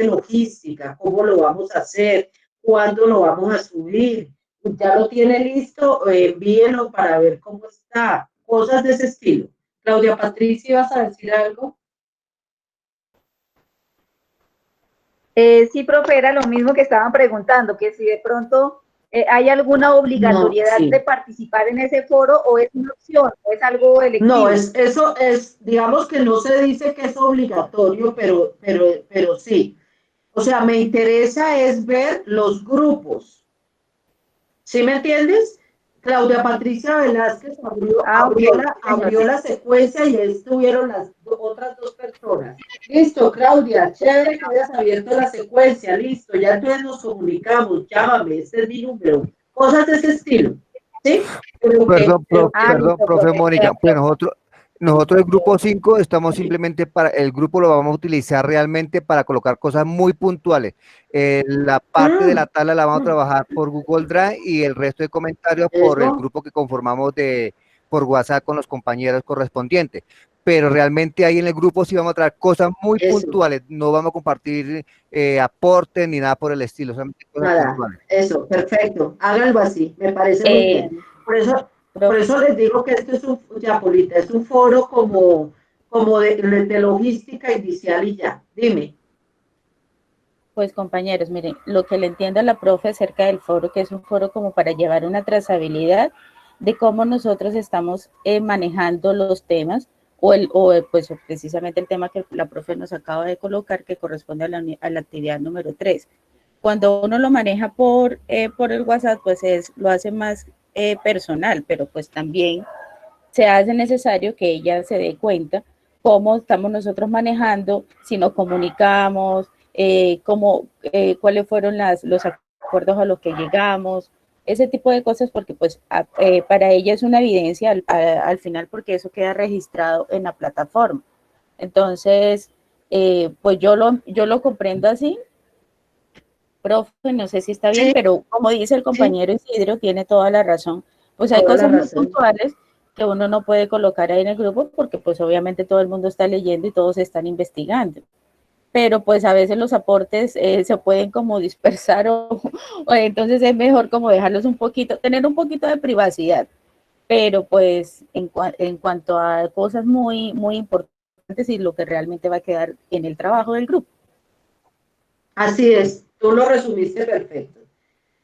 logística, cómo lo vamos a hacer, cuándo lo vamos a subir, ya lo tiene listo, envíenlo para ver cómo está, cosas de ese estilo. Claudia Patricia, ¿vas a decir algo? Sí, profe, era lo mismo que estaban preguntando, que si de pronto ¿Hay alguna obligatoriedad sí. de participar en ese foro o es una opción o es algo electivo? No, eso es, digamos que no se dice que es obligatorio, pero sí. O sea, me interesa es ver los grupos. ¿Sí me entiendes? Claudia Patricia Velázquez abrió la secuencia y ahí estuvieron las otras dos personas. Listo, Claudia, chévere que hayas abierto la secuencia, listo, ya entonces nos comunicamos, llámame, este es mi número, cosas de ese estilo, ¿sí? Perdón, profe Mónica, pues nosotros el grupo 5 estamos simplemente el grupo lo vamos a utilizar realmente para colocar cosas muy puntuales. La parte de la tabla la vamos a trabajar por Google Drive y el resto de comentarios por el grupo que conformamos por WhatsApp con los compañeros correspondientes. Pero realmente ahí en el grupo sí vamos a traer cosas muy puntuales, no vamos a compartir aportes ni nada por el estilo, solamente cosas puntuales. Eso, perfecto, háganlo así, me parece muy bien. Por eso les digo que esto es Polita, es un foro como de logística inicial y ya. Dime. Pues compañeros, miren, lo que le entiendo a la profe acerca del foro, que es un foro como para llevar una trazabilidad de cómo nosotros estamos manejando los temas pues precisamente el tema que la profe nos acaba de colocar que corresponde a la actividad número 3. Cuando uno lo maneja por el WhatsApp, pues lo hace más personal, pero pues también se hace necesario que ella se dé cuenta cómo estamos nosotros manejando, si nos comunicamos, cuáles fueron los acuerdos a los que llegamos, ese tipo de cosas, porque pues para ella es una evidencia al final, porque eso queda registrado en la plataforma. Entonces, pues yo lo comprendo así. Profe, no sé si está bien, pero como dice el compañero Isidro, tiene toda la razón. Pues hay cosas muy puntuales que uno no puede colocar ahí en el grupo porque pues obviamente todo el mundo está leyendo y todos están investigando. Pero pues a veces los aportes se pueden como dispersar o entonces es mejor como dejarlos tener un poquito de privacidad. Pero pues en cuanto a cosas muy, muy importantes y lo que realmente va a quedar en el trabajo del grupo. Así es, tú lo resumiste perfecto.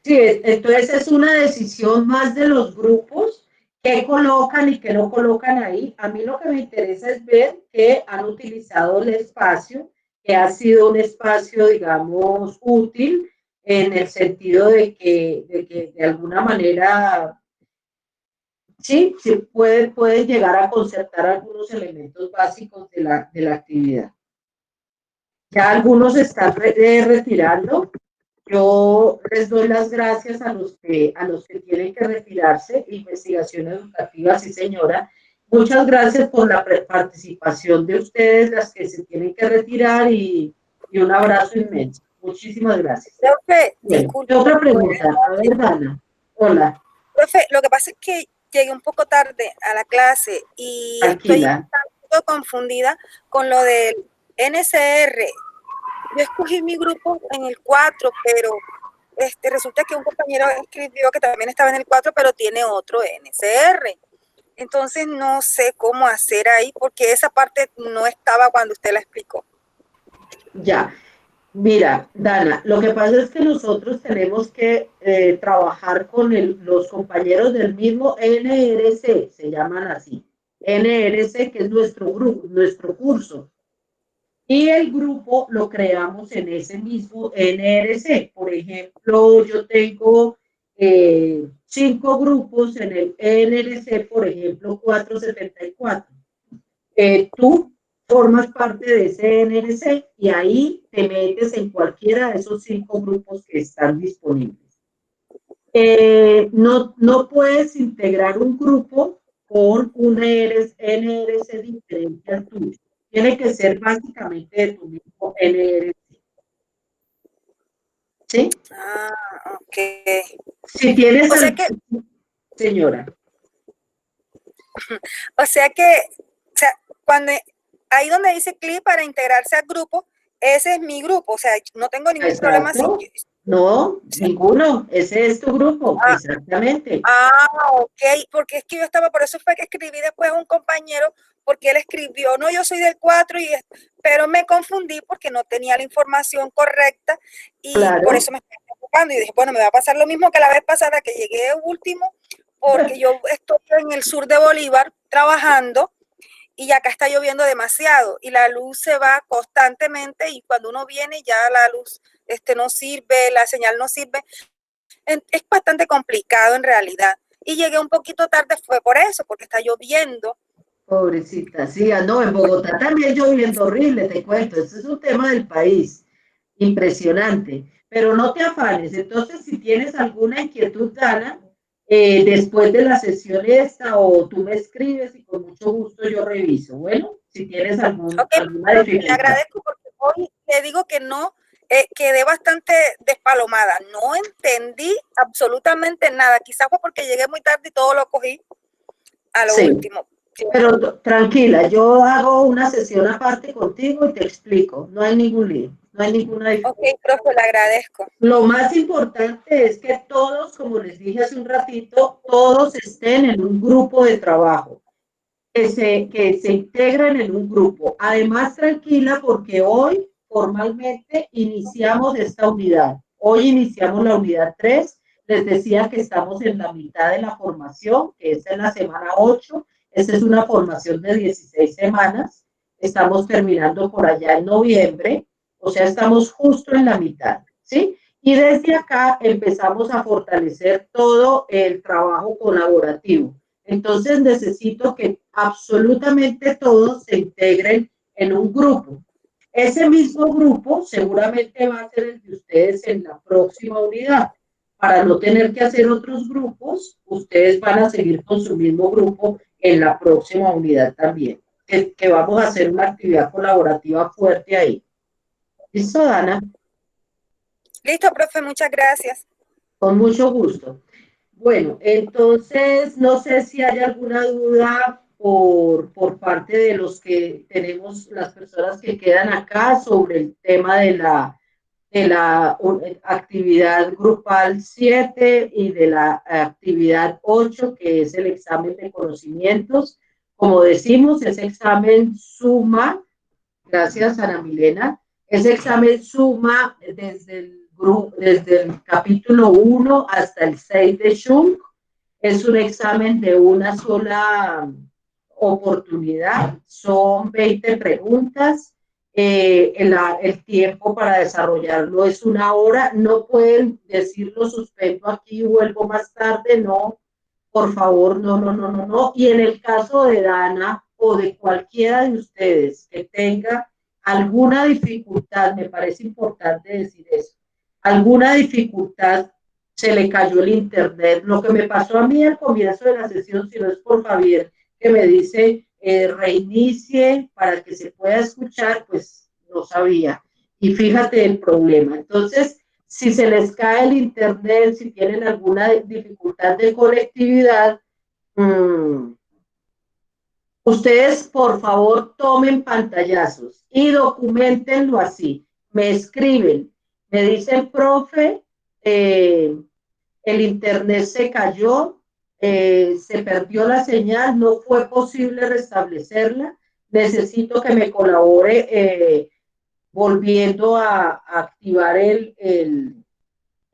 Sí, entonces es una decisión más de los grupos que colocan y que no colocan ahí. A mí lo que me interesa es ver que han utilizado el espacio, que ha sido un espacio, digamos, útil en el sentido de que de alguna manera, sí puede llegar a concertar algunos elementos básicos de la actividad. Ya algunos están retirando. Yo les doy las gracias a los que tienen que retirarse. Investigación educativa, sí señora. Muchas gracias por la participación de ustedes, las que se tienen que retirar y un abrazo inmenso. Muchísimas gracias. Profe, bueno, disculpe. Otra pregunta. A ver, Dana. Hola. Profe, lo que pasa es que llegué un poco tarde a la clase y estoy un poco confundida con lo del NCR. Yo escogí mi grupo en el 4, pero resulta que un compañero escribió que también estaba en el 4, pero tiene otro NCR. Entonces no sé cómo hacer ahí, porque esa parte no estaba cuando usted la explicó. Ya, mira, Dana, lo que pasa es que nosotros tenemos que trabajar con los compañeros del mismo NRC, se llaman así, NRC, que es nuestro grupo, nuestro curso. Y el grupo lo creamos en ese mismo NRC. Por ejemplo, yo tengo 5 grupos en el NRC, por ejemplo, 474. Tú formas parte de ese NRC y ahí te metes en cualquiera de esos 5 grupos que están disponibles. No puedes integrar un grupo con un NRC diferente al tuyo. Tiene que ser básicamente de tu mismo NRC. ¿Sí? Ah, ok. Si tienes... O sea que... Señora. O sea que, cuando ahí donde dice clic para integrarse al grupo, ese es mi grupo, o sea, no tengo ningún problema. No, ninguno, ese es tu grupo, exactamente. Ok, porque es que yo estaba, por eso fue que escribí después a un compañero, porque él escribió, no, yo soy del 4, pero me confundí porque no tenía la información correcta y por eso me estoy enfocando y dije, bueno, me va a pasar lo mismo que la vez pasada que llegué último, porque yo estoy en el sur de Bolívar trabajando y acá está lloviendo demasiado y la luz se va constantemente y cuando uno viene ya la luz no sirve, la señal no sirve. Es bastante complicado en realidad. Y llegué un poquito tarde, fue por eso, porque está lloviendo. Pobrecita, sí, no, en Bogotá también lloviendo horrible, te cuento, ese es un tema del país, impresionante, pero no te afanes, entonces si tienes alguna inquietud, Dana, después de la sesión esta, o tú me escribes y con mucho gusto yo reviso, bueno, si tienes alguna dificultad. Le agradezco porque hoy le digo que no, quedé bastante despalomada, no entendí absolutamente nada, quizás fue porque llegué muy tarde y todo lo cogí a lo último. Pero tranquila, yo hago una sesión aparte contigo y te explico, no hay ningún lío, no hay ninguna dificultad. Ok, profe, le agradezco. Lo más importante es que todos, como les dije hace un ratito, todos estén en un grupo de trabajo, que se integren en un grupo. Además, tranquila, porque hoy formalmente iniciamos esta unidad. Hoy iniciamos la unidad 3. Les decía que estamos en la mitad de la formación, que es en la semana 8. Esta es una formación de 16 semanas. Estamos terminando por allá en noviembre, o sea, estamos justo en la mitad, ¿sí? Y desde acá empezamos a fortalecer todo el trabajo colaborativo. Entonces necesito que absolutamente todos se integren en un grupo. Ese mismo grupo seguramente va a ser el de ustedes en la próxima unidad. Para no tener que hacer otros grupos, ustedes van a seguir con su mismo grupo en la próxima unidad también. Que vamos a hacer una actividad colaborativa fuerte ahí. ¿Listo, Dana? Listo, profe, muchas gracias. Con mucho gusto. Bueno, entonces no sé si hay alguna duda por parte de los que tenemos, las personas que quedan acá sobre el tema de la actividad grupal 7 y de la actividad 8, que es el examen de conocimientos. Como decimos, ese examen suma, gracias Ana Milena, ese examen suma desde el capítulo 1 hasta el 6 de Schunk. Es un examen de una sola oportunidad, son 20 preguntas, el tiempo para desarrollarlo es 1 hora, no pueden decirlo suspendo aquí y vuelvo más tarde, no, por favor, no. Y en el caso de Dana o de cualquiera de ustedes que tenga alguna dificultad, me parece importante decir eso, alguna dificultad, se le cayó el internet, lo que me pasó a mí al comienzo de la sesión, si no es por Javier, que me dice reinicie para que se pueda escuchar, pues no sabía. Y fíjate el problema. Entonces, si se les cae el internet, si tienen alguna dificultad de conectividad, ustedes por favor tomen pantallazos y documentenlo así. Me escriben, me dicen, profe, el internet se cayó, se perdió la señal, no fue posible restablecerla, necesito que me colabore volviendo a activar el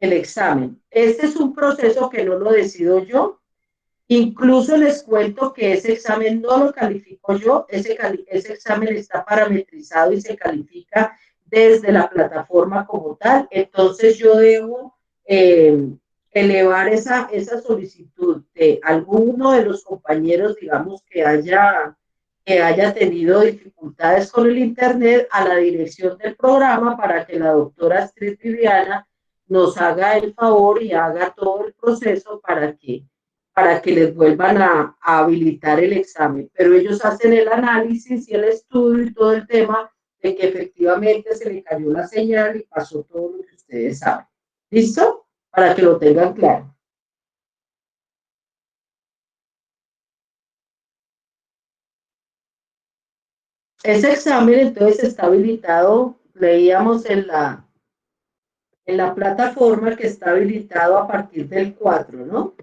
examen. Este es un proceso que no lo decido yo, incluso les cuento que ese examen no lo califico yo, ese examen está parametrizado y se califica desde la plataforma como tal, entonces yo debo elevar esa solicitud de alguno de los compañeros, digamos, que haya tenido dificultades con el internet a la dirección del programa para que la doctora Astrid Viviana nos haga el favor y haga todo el proceso para que les vuelvan a habilitar el examen. Pero ellos hacen el análisis y el estudio y todo el tema de que efectivamente se le cayó la señal y pasó todo lo que ustedes saben. ¿Listo? Para que lo tengan claro. Ese examen entonces está habilitado, leíamos en la plataforma que está habilitado a partir del 4, ¿no?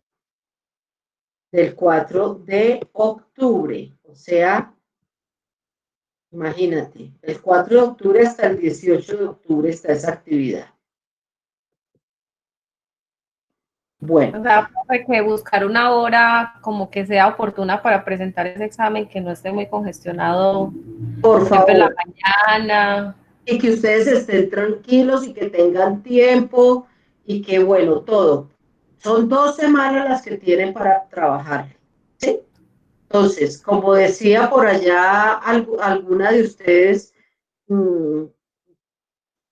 Del 4 de octubre, o sea, imagínate, el 4 de octubre hasta el 18 de octubre está esa actividad. Bueno. O sea, profe, que buscar una hora como que sea oportuna para presentar ese examen, que no esté muy congestionado. Por favor. En la mañana. Y que ustedes estén tranquilos y que tengan tiempo y que, bueno, todo. Son 2 semanas las que tienen para trabajar, ¿sí? Entonces, como decía por allá alguna de ustedes,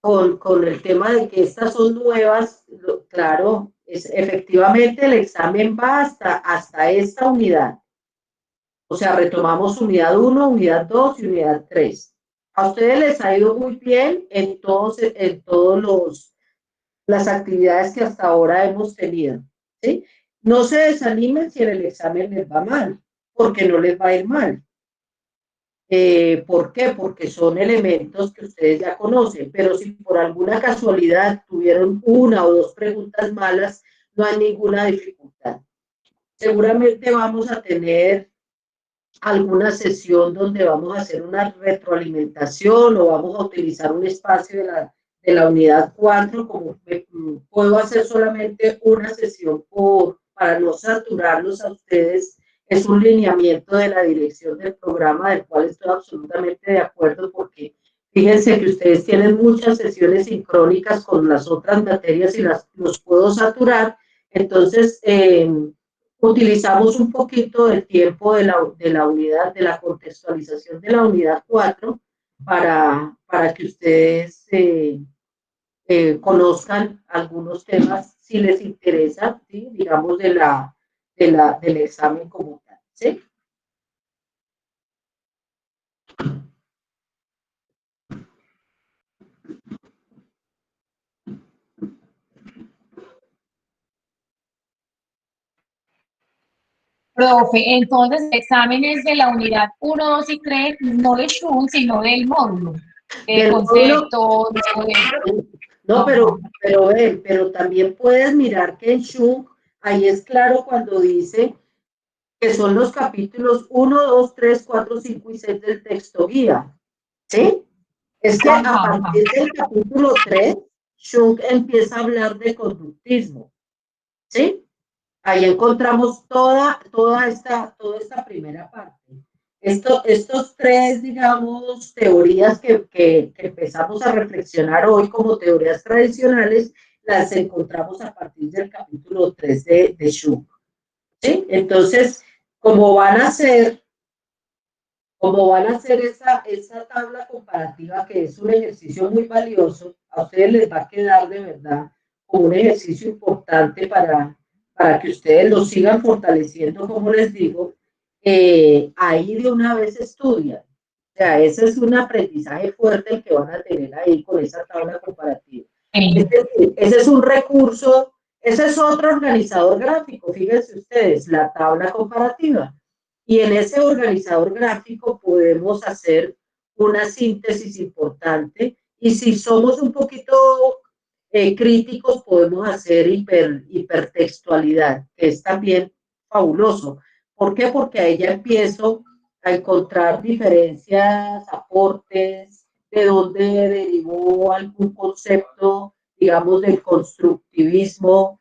con el tema de que estas son nuevas, claro, efectivamente el examen va hasta esta unidad. O sea, retomamos unidad 1, unidad 2 y unidad 3. A ustedes les ha ido muy bien en todos las actividades que hasta ahora hemos tenido, ¿sí? No se desanimen si en el examen les va mal, porque no les va a ir mal. ¿Por qué? Porque son elementos que ustedes ya conocen, pero si por alguna casualidad tuvieron 1 o 2 preguntas malas, no hay ninguna dificultad. Seguramente vamos a tener alguna sesión donde vamos a hacer una retroalimentación o vamos a utilizar un espacio de la unidad 4, como puedo hacer solamente una sesión para no saturarlos a ustedes. Es un lineamiento de la dirección del programa, del cual estoy absolutamente de acuerdo, porque fíjense que ustedes tienen muchas sesiones sincrónicas con las otras materias y los puedo saturar. Entonces, utilizamos un poquito del tiempo de la unidad, de la contextualización de la unidad 4 para que ustedes conozcan algunos temas si les interesa, ¿sí? Digamos, del examen como tal, ¿sí? Profe, entonces exámenes de la unidad 1, 2 y 3, no de Shun, sino del módulo, de conceptos, No, pero también puedes mirar que en Shun, ahí es claro cuando dice que son los capítulos 1, 2, 3, 4, 5 y 6 del texto guía, ¿sí? Es que a partir del capítulo 3, Shun empieza a hablar de conductismo, ¿sí? Ahí encontramos toda esta primera parte. Estos 3, digamos, teorías que empezamos a reflexionar hoy como teorías tradicionales, las encontramos a partir del capítulo 3 de Shun, ¿sí? Entonces, como van a hacer esa tabla comparativa, que es un ejercicio muy valioso, a ustedes les va a quedar de verdad como un ejercicio importante para que ustedes lo sigan fortaleciendo, como les digo, ahí de una vez estudian. O sea, ese es un aprendizaje fuerte el que van a tener ahí con esa tabla comparativa. Ese es un recurso, ese es otro organizador gráfico, fíjense ustedes, la tabla comparativa. Y en ese organizador gráfico podemos hacer una síntesis importante, y si somos un poquito críticos podemos hacer hipertextualidad, que es también fabuloso. ¿Por qué? Porque ahí ya empiezo a encontrar diferencias, aportes, de dónde derivó algún concepto, digamos, del constructivismo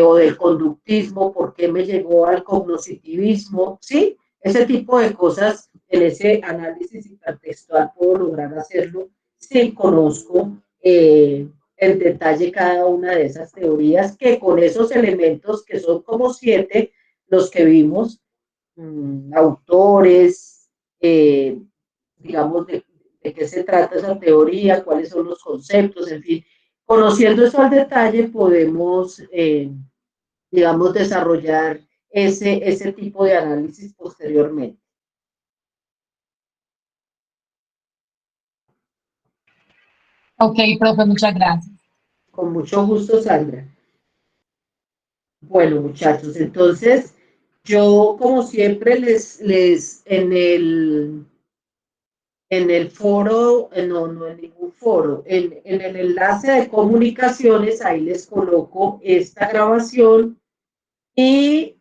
o del conductismo, por qué me llegó al cognoscitivismo, ¿sí? Ese tipo de cosas en ese análisis hipertextual puedo lograr hacerlo si conozco en detalle cada una de esas teorías, que con esos elementos que son como 7, los que vimos, autores, digamos, de qué se trata esa teoría, cuáles son los conceptos, en fin, conociendo eso al detalle podemos, digamos, desarrollar ese tipo de análisis posteriormente. Ok, profe, muchas gracias. Con mucho gusto, Sandra. Bueno, muchachos, entonces yo, como siempre, les en el foro, no en ningún foro, en el enlace de comunicaciones, ahí les coloco esta grabación, y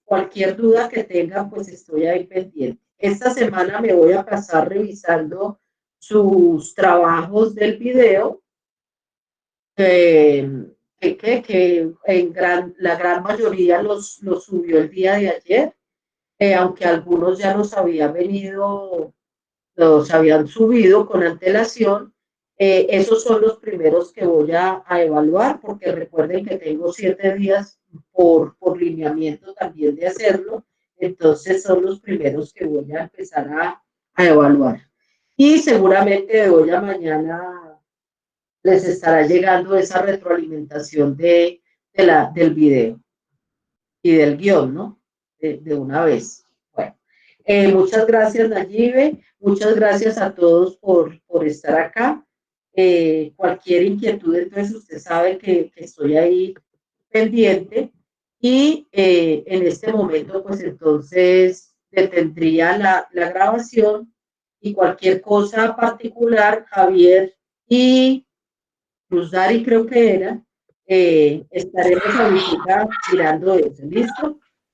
cualquier duda que tengan, pues estoy ahí pendiente. Esta semana me voy a pasar revisando sus trabajos del video, que que la gran mayoría los subió el día de ayer, aunque algunos ya los habían subido con antelación. Esos son los primeros que voy a evaluar, porque recuerden que tengo 7 días por lineamiento también de hacerlo, entonces son los primeros que voy a empezar a evaluar. Y seguramente de hoy a mañana les estará llegando esa retroalimentación del video y del guión, ¿no? De una vez. Bueno, muchas gracias, Nayibe, muchas gracias a todos por estar acá. Cualquier inquietud, entonces usted sabe que estoy ahí pendiente, y en este momento, pues entonces detendría la grabación, y cualquier cosa particular, Javier y Luz Dari creo que era, estaremos ahorita mirando eso. ¿Listo?